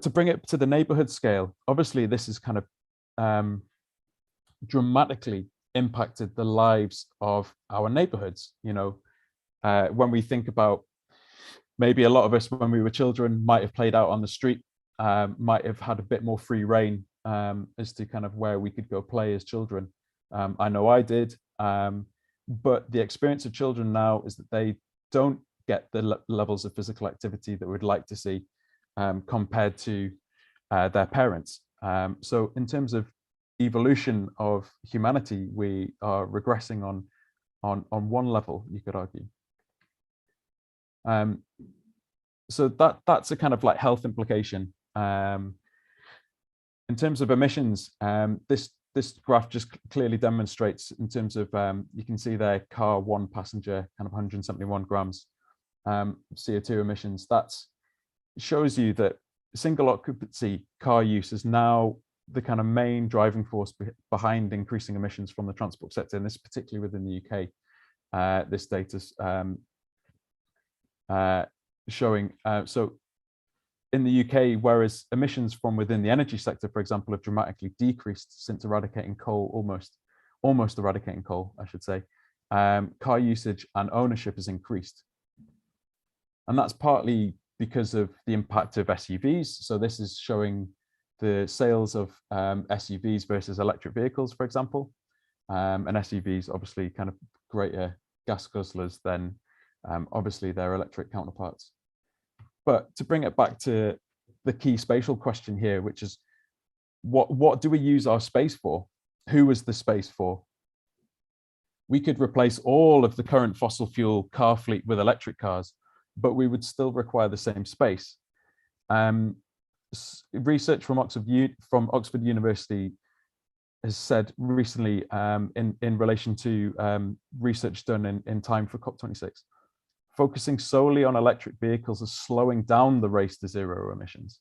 to bring it to the neighborhood scale, obviously this has kind of dramatically impacted the lives of our neighborhoods. You know, when we think about, maybe a lot of us when we were children might have played out on the street, might have had a bit more free reign as to kind of where we could go play as children. I know I did, but the experience of children now is that they don't get the levels of physical activity that we'd like to see compared to their parents. So in terms of evolution of humanity, we are regressing on one level, you could argue. So that's a kind of like health implication. In terms of emissions, this graph just clearly demonstrates in terms of, you can see there, car one passenger, kind of 171 grams CO2 emissions. That shows you that single occupancy car use is now the kind of main driving force behind increasing emissions from the transport sector, and this particularly within the UK. This data's showing, so in the UK, whereas emissions from within the energy sector, for example, have dramatically decreased since eradicating coal, almost eradicating coal, I should say, car usage and ownership has increased. And that's partly because of the impact of SUVs. So this is showing the sales of SUVs versus electric vehicles, for example. And SUVs obviously kind of greater gas guzzlers than obviously their electric counterparts. But to bring it back to the key spatial question here, which is what do we use our space for? Who is the space for? We could replace all of the current fossil fuel car fleet with electric cars, but we would still require the same space. Research from Oxford University has said recently in relation to research done in time for COP26, focusing solely on electric vehicles is slowing down the race to zero emissions.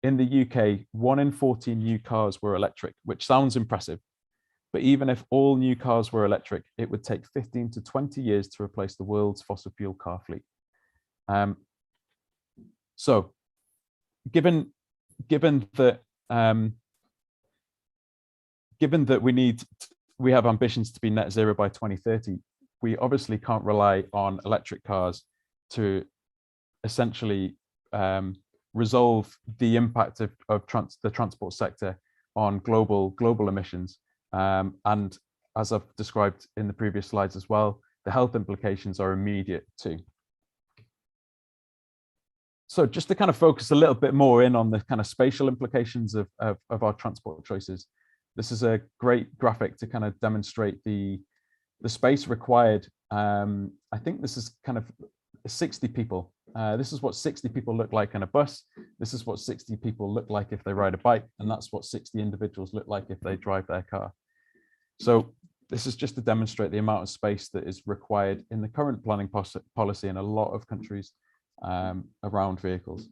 In the UK, 1 in 14 new cars were electric, which sounds impressive. But even if all new cars were electric, it would take 15 to 20 years to replace the world's fossil fuel car fleet. So given that we have ambitions to be net zero by 2030, we obviously can't rely on electric cars to essentially resolve the impact of the transport sector on global emissions. And as I've described in the previous slides as well, the health implications are immediate too. So just to kind of focus a little bit more in on the kind of spatial implications of our transport choices, this is a great graphic to kind of demonstrate the space required. I think this is kind of 60 people. This is what 60 people look like in a bus. This is what 60 people look like if they ride a bike. And that's what 60 individuals look like if they drive their car. So this is just to demonstrate the amount of space that is required in the current planning policy in a lot of countries around vehicles.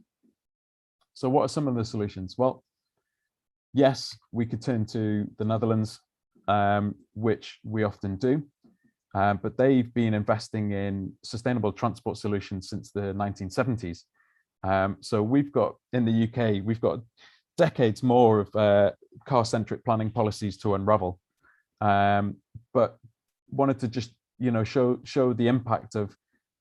So what are some of the solutions? Well, yes, we could turn to the Netherlands, which we often do, but they've been investing in sustainable transport solutions since the 1970s. So we've got, in the UK, we've got decades more of car-centric planning policies to unravel. But wanted to just, you know, show the impact of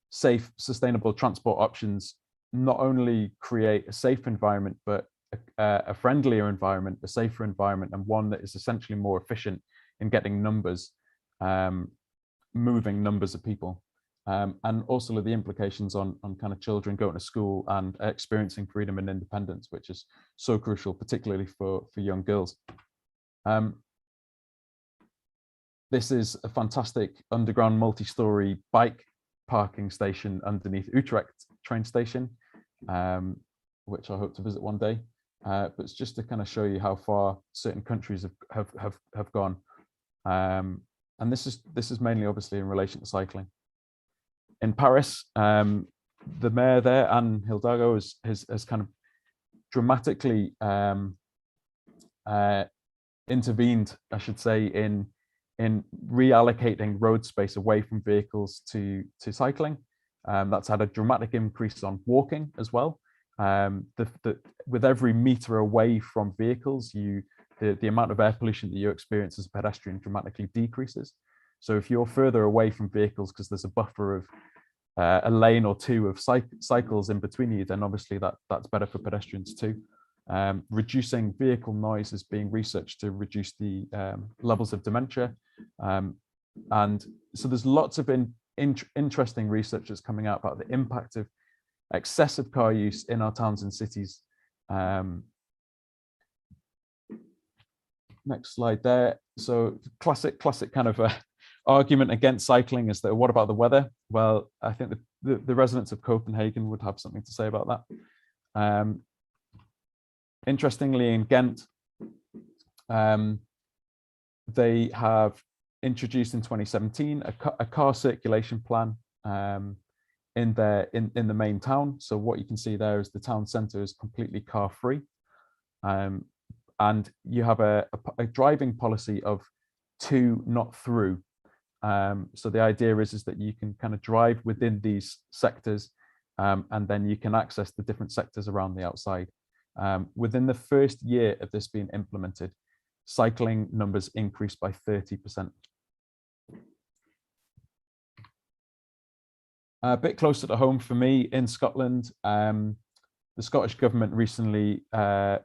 safe, sustainable transport options not only create a safe environment, but a friendlier environment, a safer environment, and one that is essentially more efficient in getting numbers, moving numbers of people, and also the implications on kind of children going to school and experiencing freedom and independence, which is so crucial, particularly for young girls. This is a fantastic underground multi-story bike parking station underneath Utrecht train station, which I hope to visit one day. but it's just to kind of show you how far certain countries have gone. And this is mainly obviously in relation to cycling. In Paris, the mayor there, Anne Hidalgo, has kind of dramatically intervened, I should say, in reallocating road space away from vehicles to cycling. That's had a dramatic increase on walking as well. With every meter away from vehicles, the amount of air pollution that you experience as a pedestrian dramatically decreases. So if you're further away from vehicles because there's a buffer of a lane or two of cycles in between you, then obviously that's better for pedestrians too. Reducing vehicle noise is being researched to reduce the levels of dementia. And so there's lots of interesting research that's coming out about the impact of excessive car use in our towns and cities. Next slide there. So classic kind of argument against cycling is that, what about the weather? Well, I think the residents of Copenhagen would have something to say about that. Interestingly, in Ghent, they have introduced in 2017 a car circulation plan in the main town. So what you can see there is the town centre is completely car free, and you have a driving policy of to, not through. So the idea is that you can kind of drive within these sectors, and then you can access the different sectors around the outside. Within the first year of this being implemented, cycling numbers increased by 30%. A bit closer to home for me in Scotland, the Scottish government recently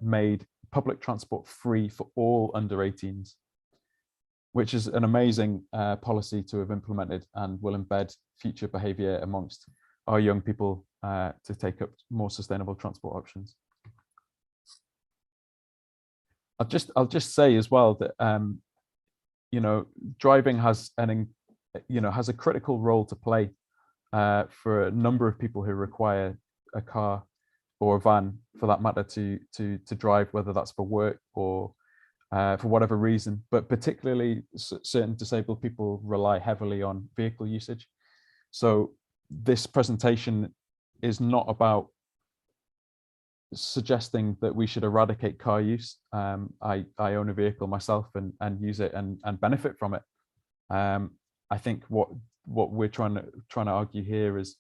made public transport free for all under 18s, which is an amazing policy to have implemented and will embed future behaviour amongst our young people to take up more sustainable transport options. I'll just say as well that driving has has a critical role to play for a number of people who require a car or a van, for that matter, to drive, whether that's for work or for whatever reason. But particularly certain disabled people rely heavily on vehicle usage. So this presentation is not about suggesting that we should eradicate car use. I own a vehicle myself and use it and benefit from it. I think what we're trying to argue here is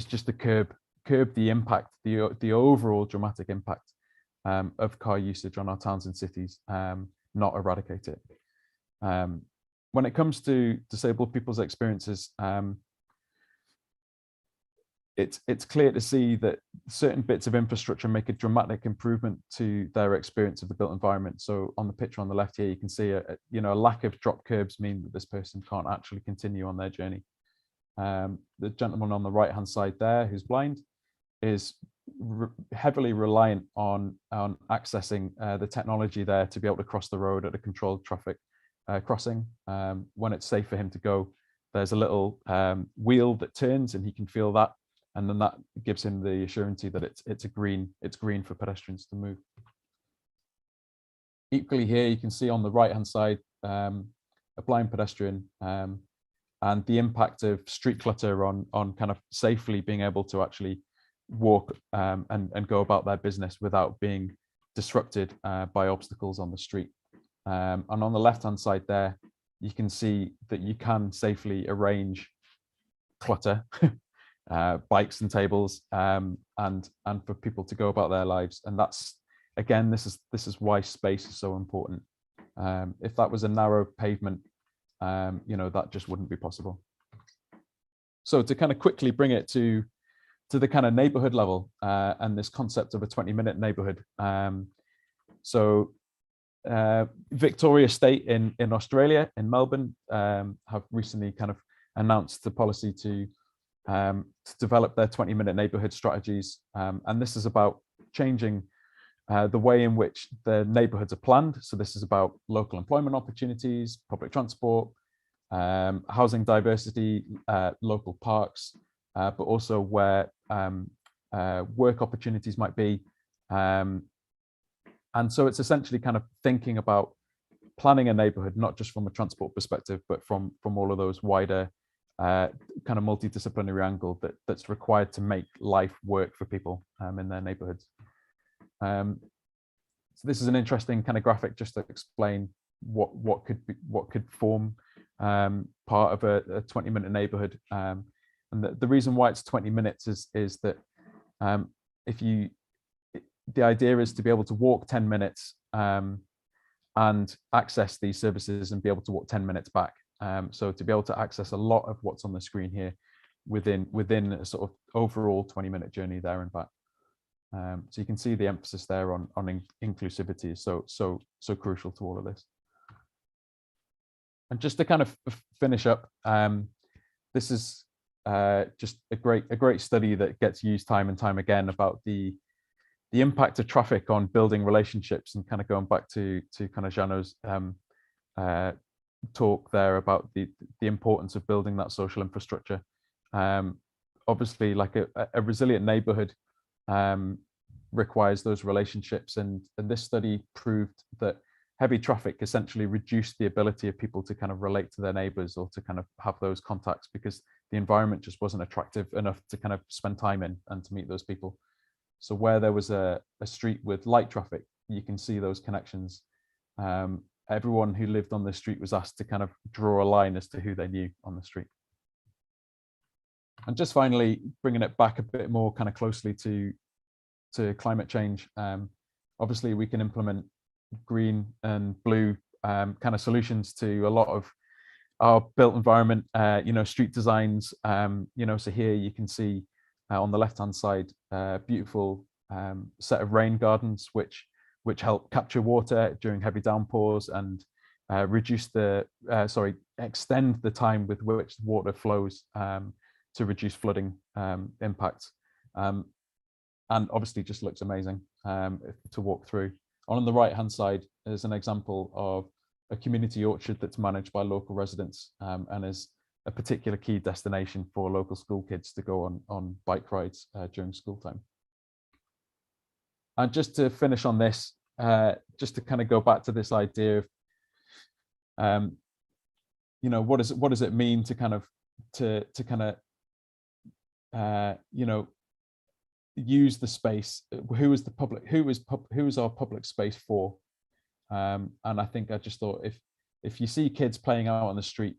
just to curb the impact, the overall dramatic impact of car usage on our towns and cities, not eradicate it. When it comes to disabled people's experiences, it's clear to see that certain bits of infrastructure make a dramatic improvement to their experience of the built environment. So on the picture on the left here, you can see a lack of drop curbs mean that this person can't actually continue on their journey. The gentleman on the right hand side there, who's blind, is heavily reliant on accessing the technology there to be able to cross the road at a controlled traffic crossing. When it's safe for him to go, there's a little wheel that turns and he can feel that. And then that gives him the assurance that it's green for pedestrians to move. Equally here, you can see on the right-hand side, a blind pedestrian and the impact of street clutter on kind of safely being able to actually walk and go about their business without being disrupted by obstacles on the street. And on the left-hand side there, you can see that you can safely arrange clutter, bikes and tables, and for people to go about their lives. And that's, again, this is why space is so important. If that was a narrow pavement, that just wouldn't be possible. So to kind of quickly bring it to the kind of neighborhood level and this concept of a 20-minute neighborhood. So Victoria State in Australia, in Melbourne, have recently kind of announced the policy to develop their 20-minute neighborhood strategies. And this is about changing the way in which the neighborhoods are planned. So this is about local employment opportunities, public transport, housing diversity, local parks, but also where work opportunities might be, And so it's essentially kind of thinking about planning a neighborhood, not just from a transport perspective, but from all of those wider kind of multidisciplinary angle that's required to make life work for people in their neighborhoods. So this is an interesting kind of graphic just to explain what could form part of a 20-minute neighborhood. And the reason why it's 20 minutes is that the idea is to be able to walk 10 minutes and access these services and be able to walk 10 minutes back. So to be able to access a lot of what's on the screen here within a sort of overall 20-minute journey there and back. So you can see the emphasis there on inclusivity is so crucial to all of this. And just to kind of finish up, this is just a great study that gets used time and time again about the impact of traffic on building relationships, and kind of going back to kind of Jeno's talk there about the importance of building that social infrastructure. Obviously, like a resilient neighborhood requires those relationships, and this study proved that heavy traffic essentially reduced the ability of people to kind of relate to their neighbors or to kind of have those contacts, because the environment just wasn't attractive enough to kind of spend time in and to meet those people. So where there was a street with light traffic, you can see those connections. Everyone who lived on the street was asked to kind of draw a line as to who they knew on the street. And just finally, bringing it back a bit more kind of closely to climate change. Obviously, we can implement green and blue kind of solutions to a lot of our built environment, street designs. So here you can see on the left-hand side, beautiful set of rain gardens, which help capture water during heavy downpours and extend the time with which water flows to reduce flooding impacts. And obviously just looks amazing to walk through. On the right-hand side is an example of a community orchard that's managed by local residents and is a particular key destination for local school kids to go on bike rides during school time. And just to finish on this, just to kind of go back to this idea of, what does it mean to kind of use the space? Who is our public space for? And I think I just thought if you see kids playing out on the street,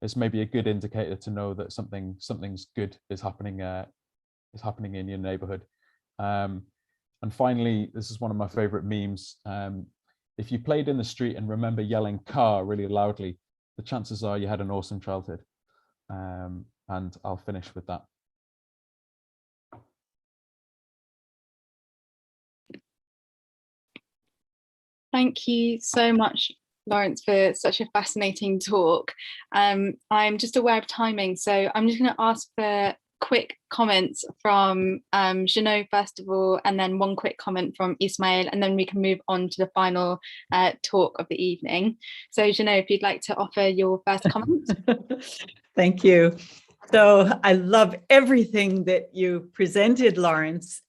it's maybe a good indicator to know that something's good is happening in your neighborhood. And finally, this is one of my favorite memes. If you played in the street and remember yelling "car" really loudly, the chances are you had an awesome childhood. And I'll finish with that. Thank you so much, Lawrence, for such a fascinating talk. I'm just aware of timing, so I'm just going to ask for quick comments from Jeno first of all, and then one quick comment from Ismail, and then we can move on to the final talk of the evening. So Jeno, if you'd like to offer your first comment. Thank you. So I love everything that you presented, Lawrence.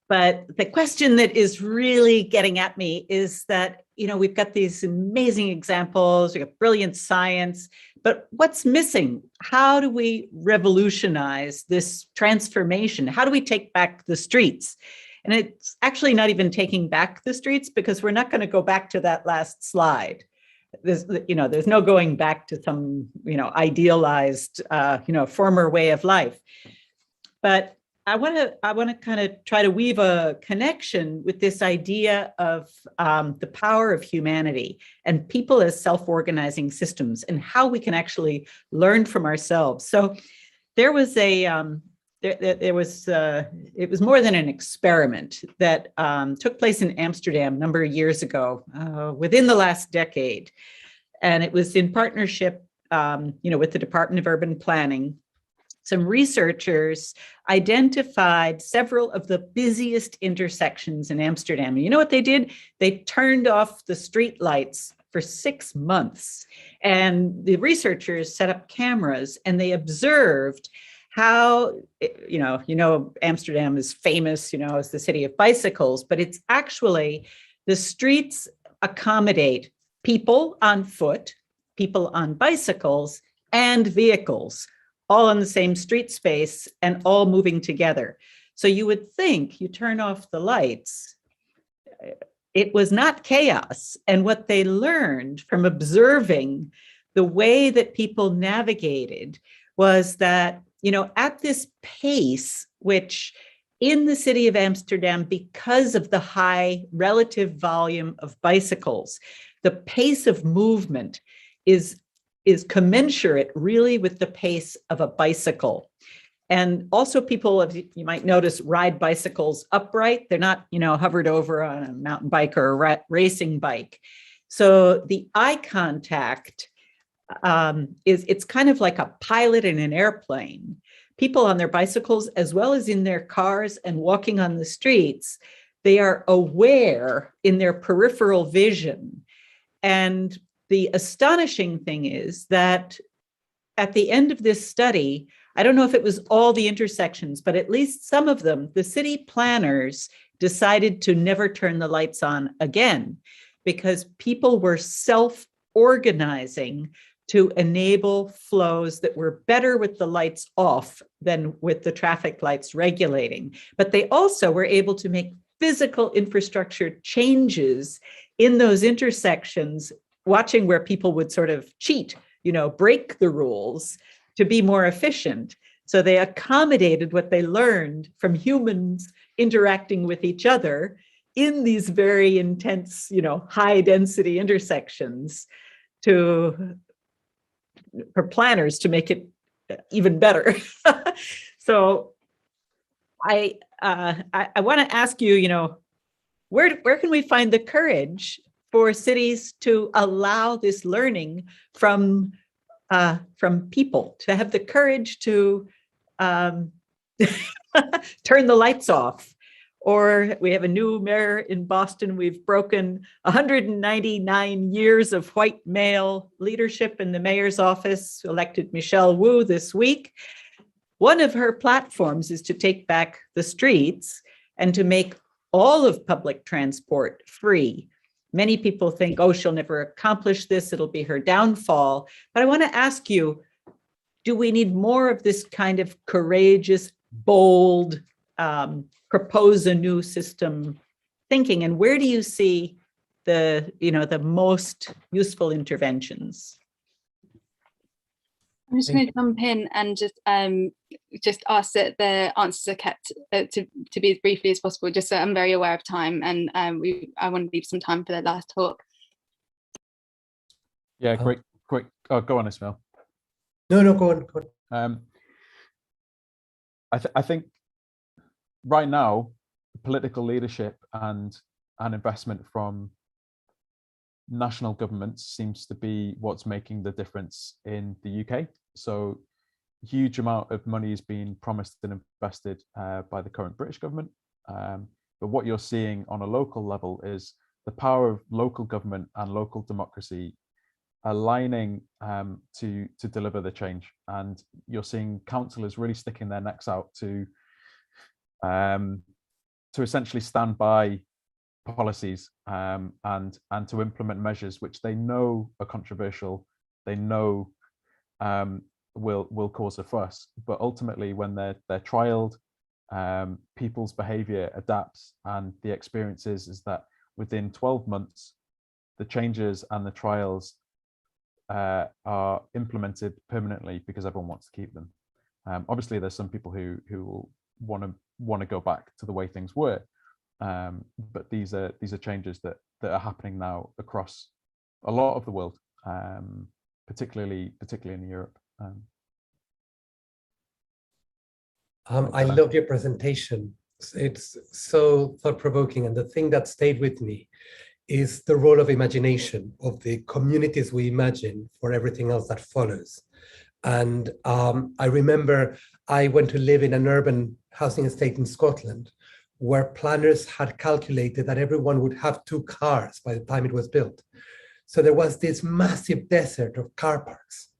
But the question that is really getting at me is that, we've got these amazing examples, we've got brilliant science, but what's missing? How do we revolutionize this transformation? How do we take back the streets? And it's actually not even taking back the streets, because we're not going to go back to that last slide. There's no going back to some, idealized, former way of life. But I want to kind of try to weave a connection with this idea of the power of humanity and people as self-organizing systems, and how we can actually learn from ourselves. So there was it was more than an experiment that took place in Amsterdam a number of years ago, within the last decade, and it was in partnership, with the Department of Urban Planning. Some researchers identified several of the busiest intersections in Amsterdam. And you know what they did? They turned off the street lights for 6 months. And the researchers set up cameras and they observed how, Amsterdam is famous, as the city of bicycles, but it's actually the streets accommodate people on foot, people on bicycles, and vehicles, all in the same street space and all moving together. So you would think you turn off the lights. It was not chaos. And what they learned from observing the way that people navigated was that, at this pace, which in the city of Amsterdam, because of the high relative volume of bicycles, the pace of movement is commensurate really with the pace of a bicycle. And also people, you might notice, ride bicycles upright. They're not, hovered over on a mountain bike or a racing bike. So the eye contact it's kind of like a pilot in an airplane. People on their bicycles, as well as in their cars and walking on the streets, they are aware in their peripheral vision. And the astonishing thing is that at the end of this study, I don't know if it was all the intersections, but at least some of them, the city planners decided to never turn the lights on again because people were self-organizing to enable flows that were better with the lights off than with the traffic lights regulating. But they also were able to make physical infrastructure changes in those intersections, watching where people would sort of cheat, break the rules to be more efficient. So they accommodated what they learned from humans interacting with each other in these very intense, high density intersections for planners to make it even better. So I want to ask you, where can we find the courage for cities to allow this learning from people, to have the courage to turn the lights off? Or we have a new mayor in Boston. We've broken 199 years of white male leadership in the mayor's office, elected Michelle Wu this week. One of her platforms is to take back the streets and to make all of public transport free. Many people think, oh, she'll never accomplish this. It'll be her downfall. But I want to ask you, do we need more of this kind of courageous, bold, propose a new system thinking? And where do you see the most useful interventions? I'm just going to jump in and just ask that the answers are kept to be as briefly as possible, just so I'm very aware of time, and I want to leave some time for the last talk. Yeah, quick. Oh, go on, Ismail. No, go on. I think right now, political leadership and investment from national governments seems to be what's making the difference in the UK. So huge amount of money is being promised and invested by the current British government. But what you're seeing on a local level is the power of local government and local democracy aligning to deliver the change. And you're seeing councillors really sticking their necks out to essentially stand by policies and to implement measures which they know are controversial, they know will cause a fuss, but ultimately when they're trialed, people's behavior adapts, and the experience is that within 12 months the changes and the trials are implemented permanently because everyone wants to keep them. Obviously there's some people who will want to go back to the way things were, but these are changes that are happening now across a lot of the world, particularly in Europe. I love your presentation. It's so thought-provoking, and the thing that stayed with me is the role of imagination, of the communities we imagine for everything else that follows. And I remember I went to live in an urban housing estate in Scotland, where planners had calculated that everyone would have 2 cars by the time it was built. So there was this massive desert of car parks.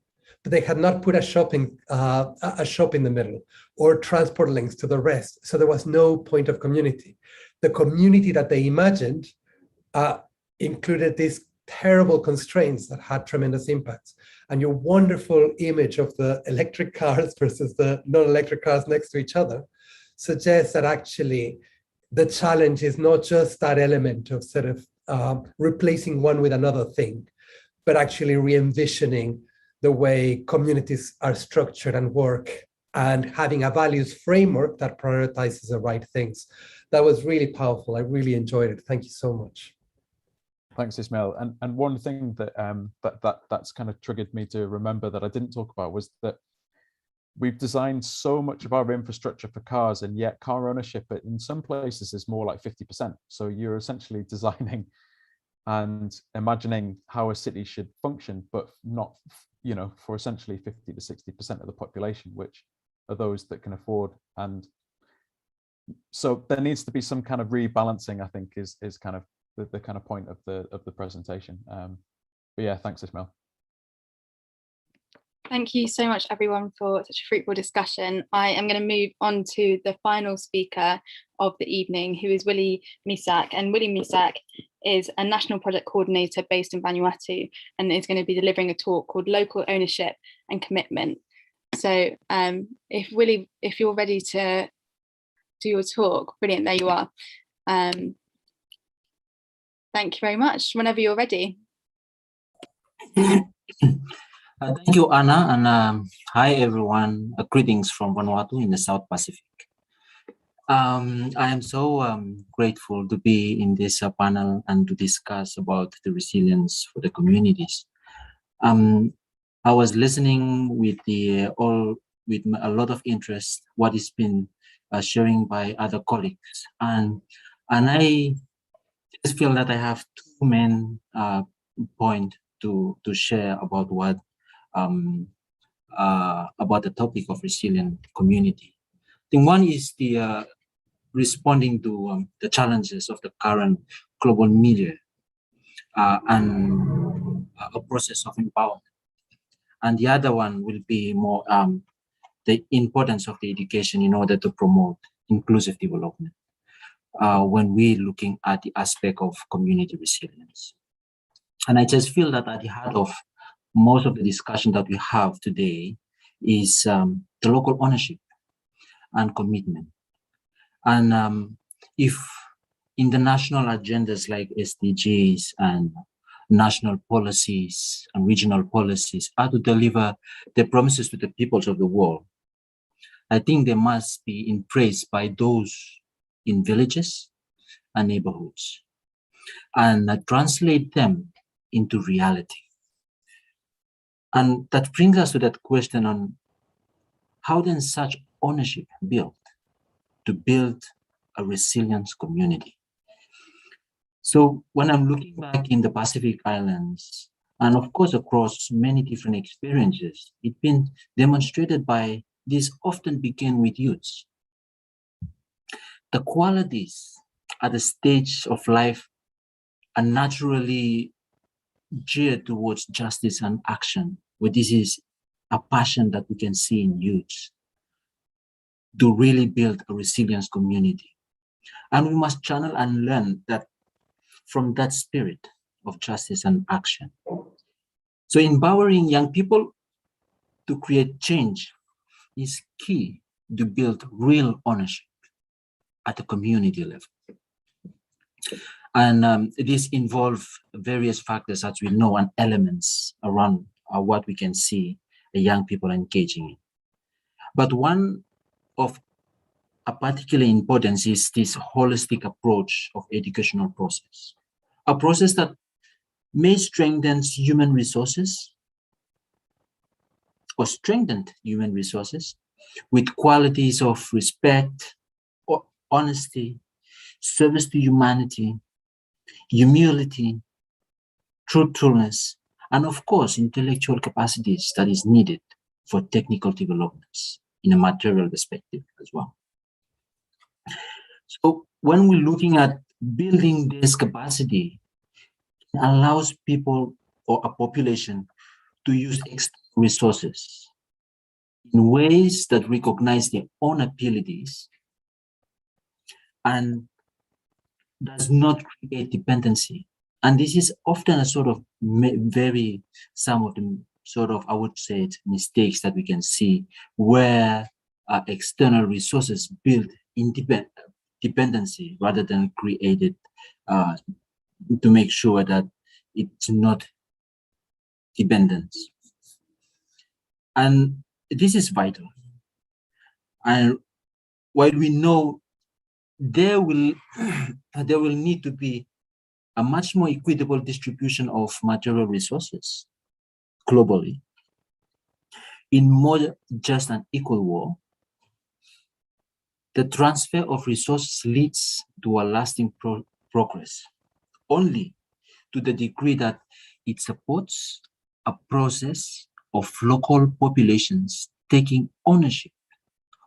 but they had not put a shop in the middle or transport links to the rest. So there was no point of community. The community that they imagined included these terrible constraints that had tremendous impacts. And your wonderful image of the electric cars versus the non-electric cars next to each other suggests that actually the challenge is not just that element of sort of replacing one with another thing, but actually re-envisioning the way communities are structured and work, and having a values framework that prioritizes the right things. That was really powerful. I really enjoyed it. Thank you so much. Thanks, Ismail. And one thing that that's kind of triggered me to remember that I didn't talk about was that we've designed so much of our infrastructure for cars, and yet car ownership in some places is more like 50%. So you're essentially designing and imagining how a city should function, but not, you know, for essentially 50 to 60% of the population, which are those that can afford. And so there needs to be some kind of rebalancing, I think, is kind of the kind of point of the presentation. But yeah, thanks, Ismail. Thank you so much, everyone, for such a fruitful discussion. I am going to move on to the final speaker of the evening, who is Willie Musack. And Willie Musack is a national project coordinator based in Vanuatu, and is going to be delivering a talk called Local Ownership and Commitment. So if Willie, if you're ready to do your talk, brilliant, there you are. Thank you very much. Whenever you're ready. Thank you, Anna, and hi everyone. Greetings from Vanuatu in the South Pacific. I am so grateful to be in this panel and to discuss about the resilience for the communities. I was listening with a lot of interest what has been sharing by other colleagues, and I just feel that I have two main points to share about what about the topic of resilient community. I think one is the responding to the challenges of the current global milieu and a process of empowerment. And the other one will be more the importance of the education in order to promote inclusive development when we're looking at the aspect of community resilience. And I just feel that at the heart of most of the discussion that we have today is the local ownership and commitment. And if in the national agendas like SDGs and national policies and regional policies are to deliver the promises to the peoples of the world, I think they must be embraced by those in villages and neighborhoods and translate them into reality. And that brings us to that question on how then such ownership built to build a resilient community. So when I'm looking back in the Pacific Islands, and of course across many different experiences, it's been demonstrated by this often begin with youths. The qualities at the stage of life are naturally geared towards justice and action, where this is a passion that we can see in youth to really build a resilient community. And we must channel and learn that from that spirit of justice and action. So empowering young people to create change is key to build real ownership at the community level. And this involves various factors, as we know, and elements around what we can see the young people engaging in. But one of a particular importance is this holistic approach of educational process, a process that may strengthen human resources or strengthen human resources with qualities of respect, or honesty, service to humanity, humility, truthfulness, and of course, intellectual capacities that is needed for technical developments in a material perspective as well. So when we're looking at building this capacity, it allows people or a population to use external resources in ways that recognize their own abilities and does not create dependency. And this is often a sort of some of the sort of, I would say, mistakes that we can see where external resources build dependency rather than created to make sure that it's not dependence. And this is vital. And while we know there will need to be a much more equitable distribution of material resources globally in more just and equal war, the transfer of resources leads to a lasting progress only to the degree that it supports a process of local populations taking ownership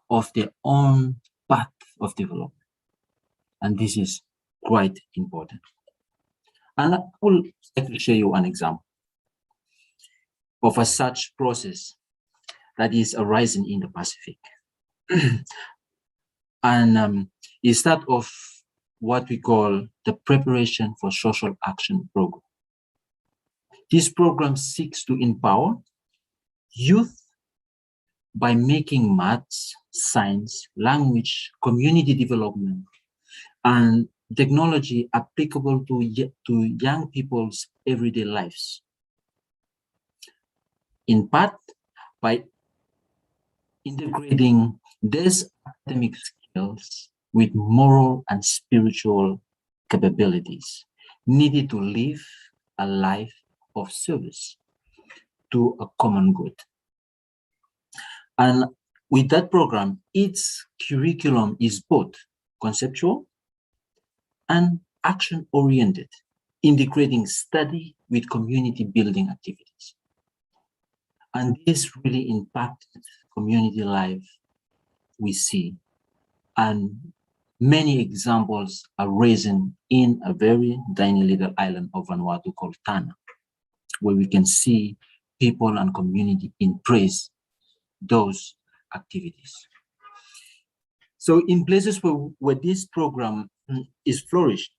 of their own path of development. And this is quite important. And I will actually show you an example of a such process that is arising in the Pacific. And is that of what we call the Preparation for Social Action Program. This program seeks to empower youth by making maths, science, language, community development, and technology applicable to young people's everyday lives. In part, by integrating these academic skills with moral and spiritual capabilities needed to live a life of service to a common good. And with that program, its curriculum is both conceptual and action-oriented, integrating study with community building activities. And this really impacted community life we see. And many examples are raised in a very tiny little island of Vanuatu called Tana, where we can see people and community embrace those activities. So in places where this program is flourished,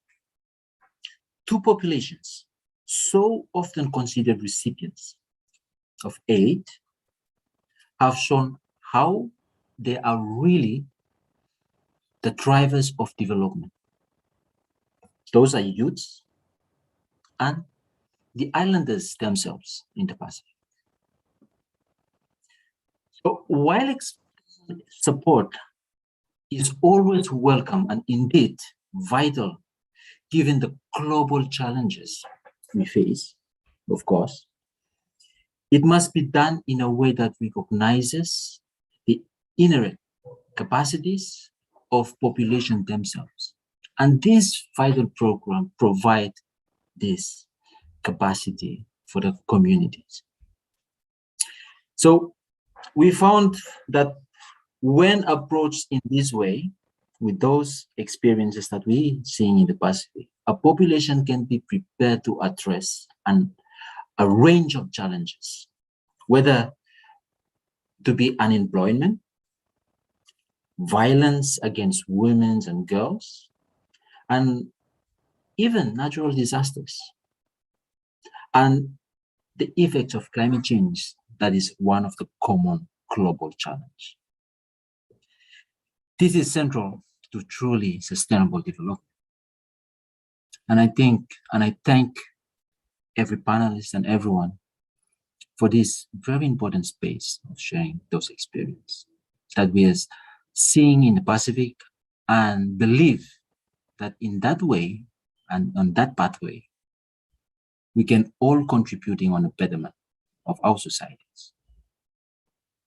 two populations so often considered recipients of aid have shown how they are really the drivers of development. Those are youths and the islanders themselves in the Pacific. So while support is always welcome and indeed vital, given the global challenges we face, of course, it must be done in a way that recognizes the inherent capacities of population themselves. And this vital program provides this capacity for the communities. So we found that when approached in this way, with those experiences that we seeing in the Pacific, a population can be prepared to address a range of challenges, whether to be unemployment, violence against women and girls, and even natural disasters, and the effects of climate change that is one of the common global challenges. This is central to truly sustainable development. And I thank every panelist and everyone for this very important space of sharing those experiences that we are seeing in the Pacific, and believe that in that way and on that pathway, we can all contributing on the betterment of our societies.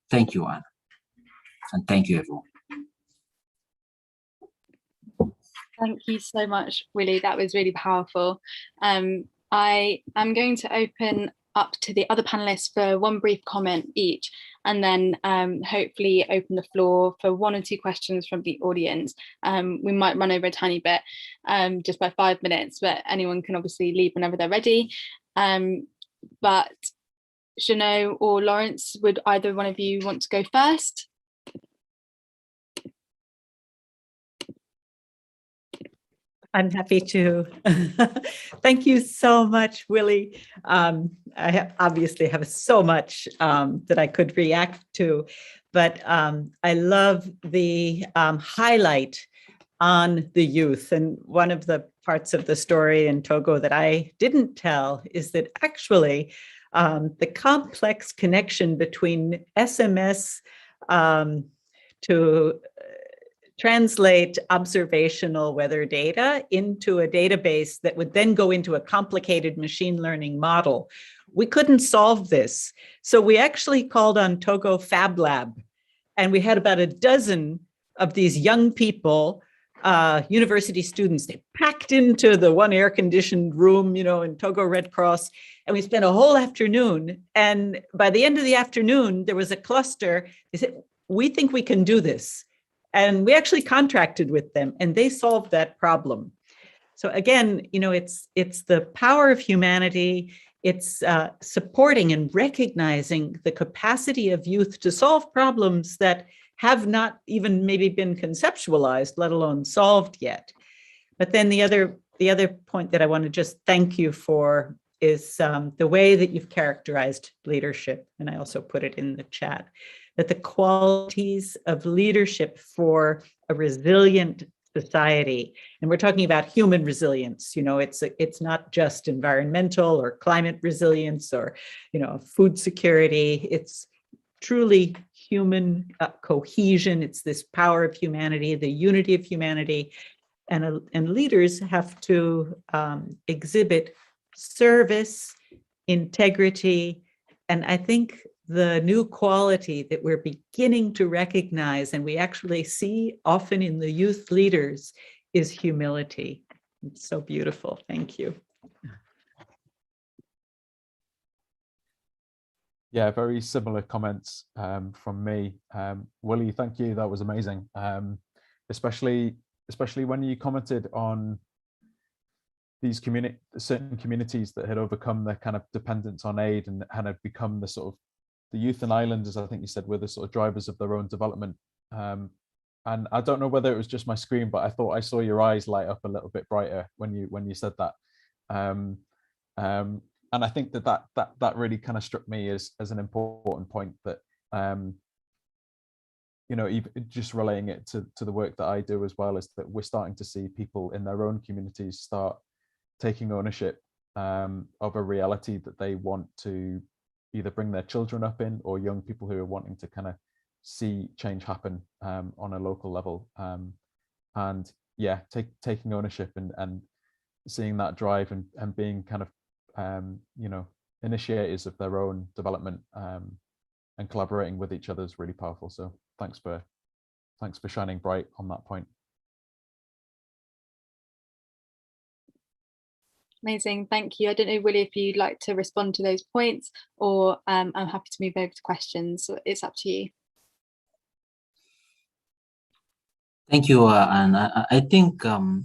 Thank you, Anna, and thank you, everyone. Thank you so much, Willie. That was really powerful. I am going to open up to the other panelists for one brief comment each, and then hopefully open the floor for 1 or 2 questions from the audience. We might run over a tiny bit, just by 5 minutes, but anyone can obviously leave whenever they're ready. But Jeno or Lawrence, would either one of you want to go first? I'm happy to. Thank you so much, Willie. I obviously have so much that I could react to, but I love the highlight on the youth. And one of the parts of the story in Togo that I didn't tell is that actually the complex connection between SMS to translate observational weather data into a database that would then go into a complicated machine learning model. We couldn't solve this. So we actually called on Togo Fab Lab, and we had about a dozen of these young people, university students. They packed into the one air-conditioned room, in Togo Red Cross, and we spent a whole afternoon. And by the end of the afternoon, there was a cluster. They said, we think we can do this. And we actually contracted with them, and they solved that problem. So again, it's the power of humanity. It's supporting and recognizing the capacity of youth to solve problems that have not even maybe been conceptualized, let alone solved yet. But then the other point that I want to just thank you for is the way that you've characterized leadership. And I also put it in the chat, that the qualities of leadership for a resilient society, and we're talking about human resilience, it's not just environmental or climate resilience or, food security. It's truly human cohesion. It's this power of humanity, the unity of humanity, and leaders have to exhibit service, integrity, and I think the new quality that we're beginning to recognize, and we actually see often in the youth leaders, is humility. It's so beautiful. Thank you. Yeah, very similar comments from me. Willie, thank you. That was amazing. Especially when you commented on these certain communities that had overcome their kind of dependence on aid and had become the sort of the youth and islanders, I think you said, were the sort of drivers of their own development. And I don't know whether it was just my screen, but I thought I saw your eyes light up a little bit brighter when you said that. And I think that really kind of struck me as an important point, that even just relaying it to the work that I do as well, is that we're starting to see people in their own communities start taking ownership of a reality that they want to either bring their children up in, or young people who are wanting to kind of see change happen on a local level. And yeah, taking ownership and seeing that drive and being kind of initiators of their own development and collaborating with each other is really powerful. So thanks for shining bright on that point. Amazing, thank you. I don't know, Willie, if you'd like to respond to those points, or I'm happy to move over to questions. So it's up to you. Thank you, and I think the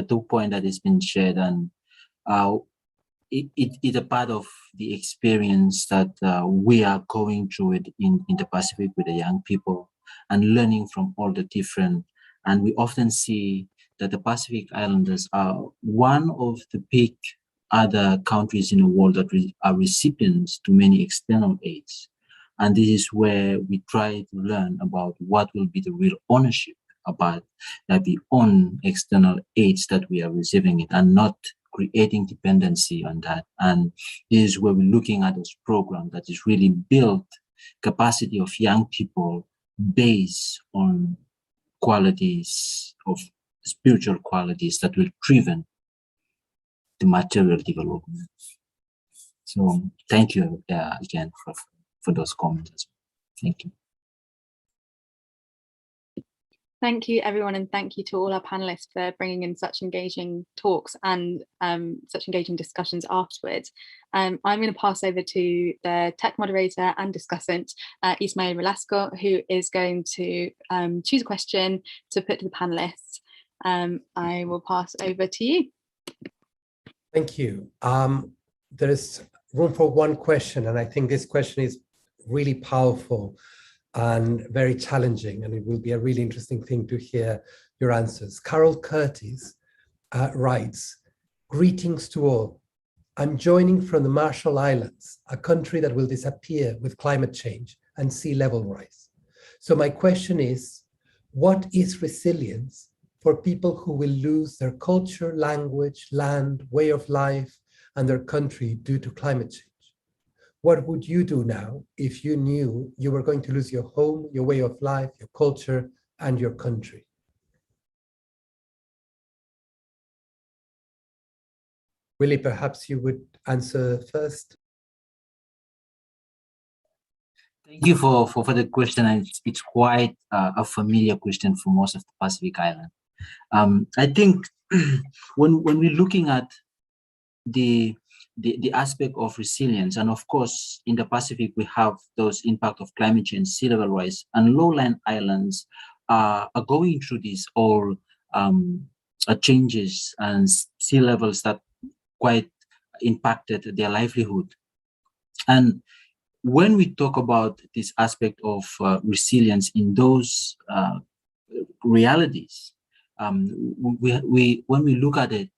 2 points that has been shared, and it's a part of the experience that we are going through it in the Pacific with the young people, and learning from all the different. And we often see that the Pacific Islanders are one of the big other countries in the world that are recipients to many external aids. And this is where we try to learn about what will be the real ownership about the own external aids that we are receiving it, and not creating dependency on that. And this is where we're looking at this program that is really built capacity of young people based on qualities of spiritual qualities that will driven the material development. So thank you again for those comments. Thank you. Thank you, everyone, and thank you to all our panelists for bringing in such engaging talks and such engaging discussions afterwards. I'm going to pass over to the tech moderator and discussant, Ismael Velasco, who is going to choose a question to put to the panelists. I will pass over to you. Thank you. There's room for one question, and I think this question is really powerful and very challenging, and it will be a really interesting thing to hear your answers. Carol Curtis writes, "Greetings to all. I'm joining from the Marshall Islands, a country that will disappear with climate change and sea level rise. So my question is, what is resilience for people who will lose their culture, language, land, way of life, and their country due to climate change? What would you do now if you knew you were going to lose your home, your way of life, your culture, and your country?" Willie, perhaps you would answer first. Thank you for the question. And it's quite a familiar question for most of the Pacific Island. I think when we're looking at the aspect of resilience, and of course, in the Pacific, we have those impact of climate change, sea level rise, and lowland islands are going through these all changes and sea levels that quite impacted their livelihood. And when we talk about this aspect of resilience in those realities, when we look at it,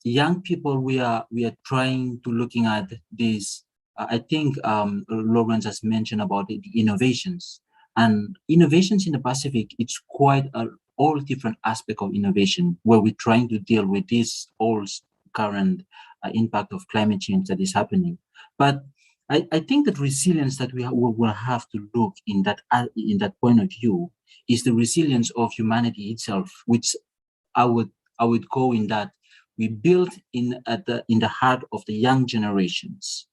young people, we are trying to looking at this. I think Lawrence has mentioned about the innovations, and innovations in the Pacific. It's quite all different aspect of innovation where we're trying to deal with this all current impact of climate change that is happening. But I think that resilience that we will have to look in that point of view is the resilience of humanity itself, which I would go in that we build in the heart of the young generations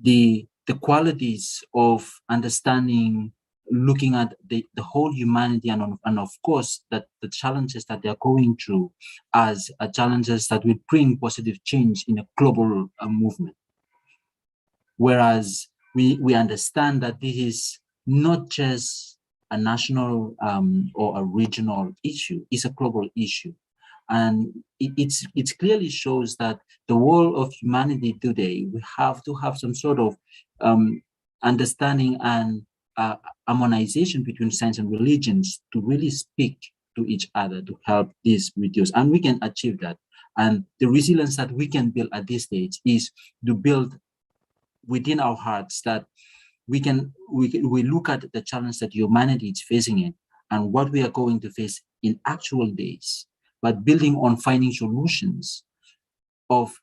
the qualities of understanding, looking at the whole humanity, and of course that the challenges that they're going through as challenges that will bring positive change in a global movement. Whereas we understand that this is not just a national or a regional issue, it's a global issue. And it clearly shows that the world of humanity today, we have to have some sort of understanding and harmonization between science and religions to really speak to each other to help this reduce. And we can achieve that. And the resilience that we can build at this stage is to build within our hearts that we look at the challenge that humanity is facing in and what we are going to face in actual days, but building on finding solutions of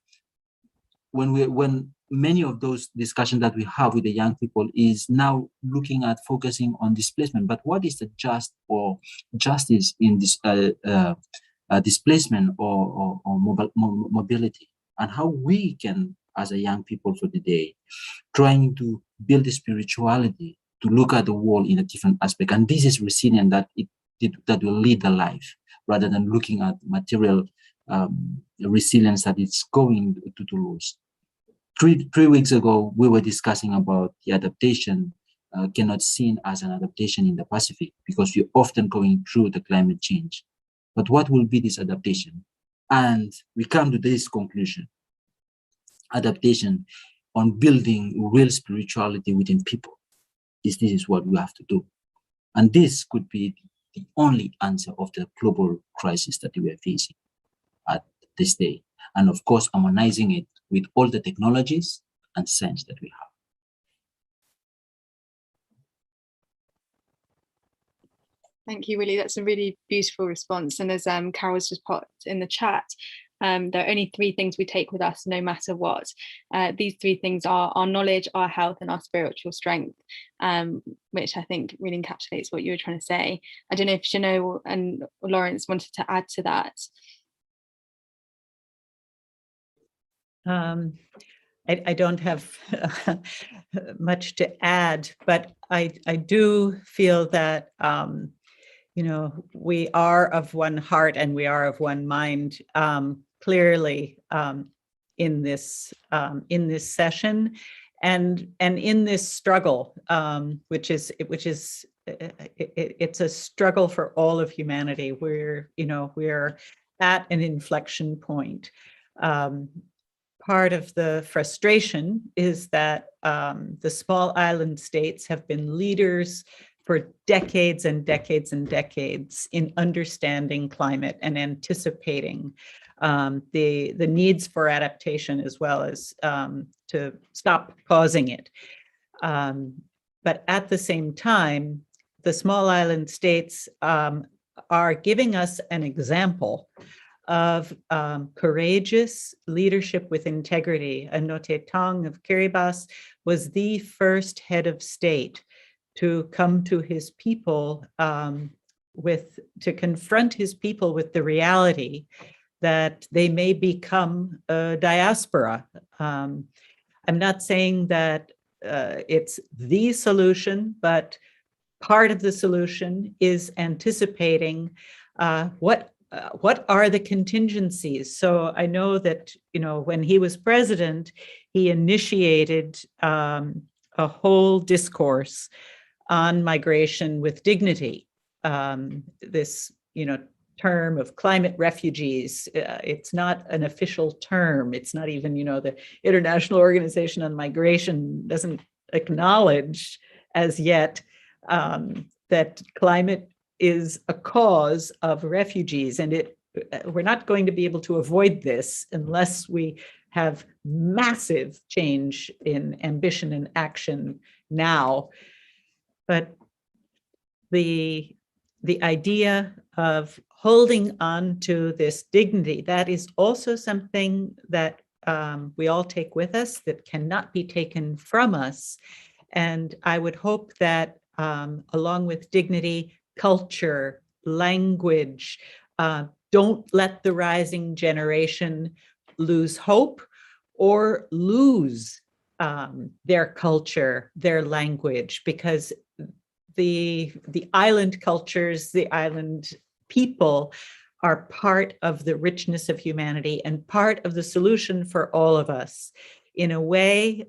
when many of those discussions that we have with the young people is now looking at focusing on displacement. But what is the just or justice in this displacement or mobility, and how we can, as a young people for the day, trying to build the spirituality to look at the world in a different aspect. And this is resilient that that will lead the life, rather than looking at material resilience that it's going to lose. Three weeks ago, we were discussing about the adaptation cannot seen as an adaptation in the Pacific because we're often going through the climate change. But what will be this adaptation? And we come to this conclusion: adaptation on building real spirituality within people. This is what we have to do. And this could be the only answer of the global crisis that we are facing at this day. And of course, harmonizing it with all the technologies and science that we have. Thank you, Willie. That's a really beautiful response. And as Carol's just put in the chat, there are only three things we take with us no matter what. These three things are our knowledge, our health, and our spiritual strength, which I think really encapsulates what you were trying to say. I don't know if Jeno and Lawrence wanted to add to that. I don't have much to add, but I do feel that we are of one heart and we are of one mind. Clearly, in this session, and in this struggle, which is it's a struggle for all of humanity. We're at an inflection point. part of the frustration is that the small island states have been leaders for decades and decades and decades in understanding climate and anticipating the needs for adaptation, as well as to stop causing it. But at the same time, the small island states are giving us an example of courageous leadership with integrity. Anote Tong of Kiribati was the first head of state to come to his people to confront his people with the reality that they may become a diaspora. I'm not saying that it's the solution, but part of the solution is anticipating what are the contingencies. So I know that, when he was president, he initiated a whole discourse on migration with dignity. This, term of climate refugees, it's not an official term. It's not even, the International Organization on Migration doesn't acknowledge as yet that climate is a cause of refugees, and we're not going to be able to avoid this unless we have massive change in ambition and action now. But the idea of holding on to this dignity, that is also something that we all take with us, that cannot be taken from us. And I would hope that along with dignity, culture, language, don't let the rising generation lose hope or lose their culture, their language, because the island cultures, the island people are part of the richness of humanity and part of the solution for all of us. In a way,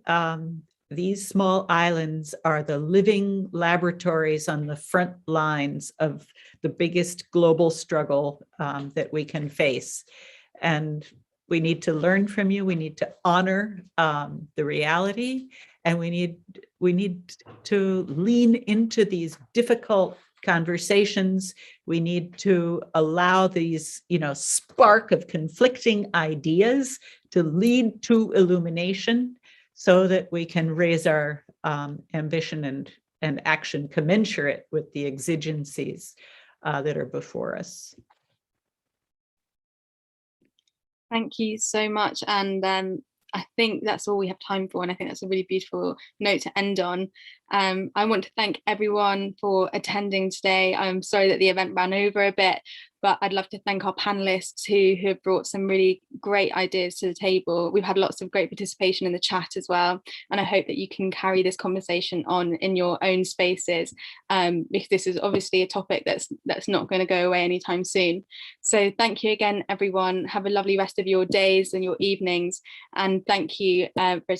these small islands are the living laboratories on the front lines of the biggest global struggle that we can face. And we need to learn from you. We need to honor the reality, and we need to lean into these difficult conversations. We need to allow these, spark of conflicting ideas to lead to illumination, so that we can raise our ambition and action commensurate with the exigencies that are before us. Thank you so much. And I think that's all we have time for. And I think that's a really beautiful note to end on. I want to thank everyone for attending today. I'm sorry that the event ran over a bit, but I'd love to thank our panelists who have brought some really great ideas to the table. We've had lots of great participation in the chat as well. And I hope that you can carry this conversation on in your own spaces, because this is obviously a topic that's not going to go away anytime soon. So thank you again, everyone. Have a lovely rest of your days and your evenings. And thank you for attending.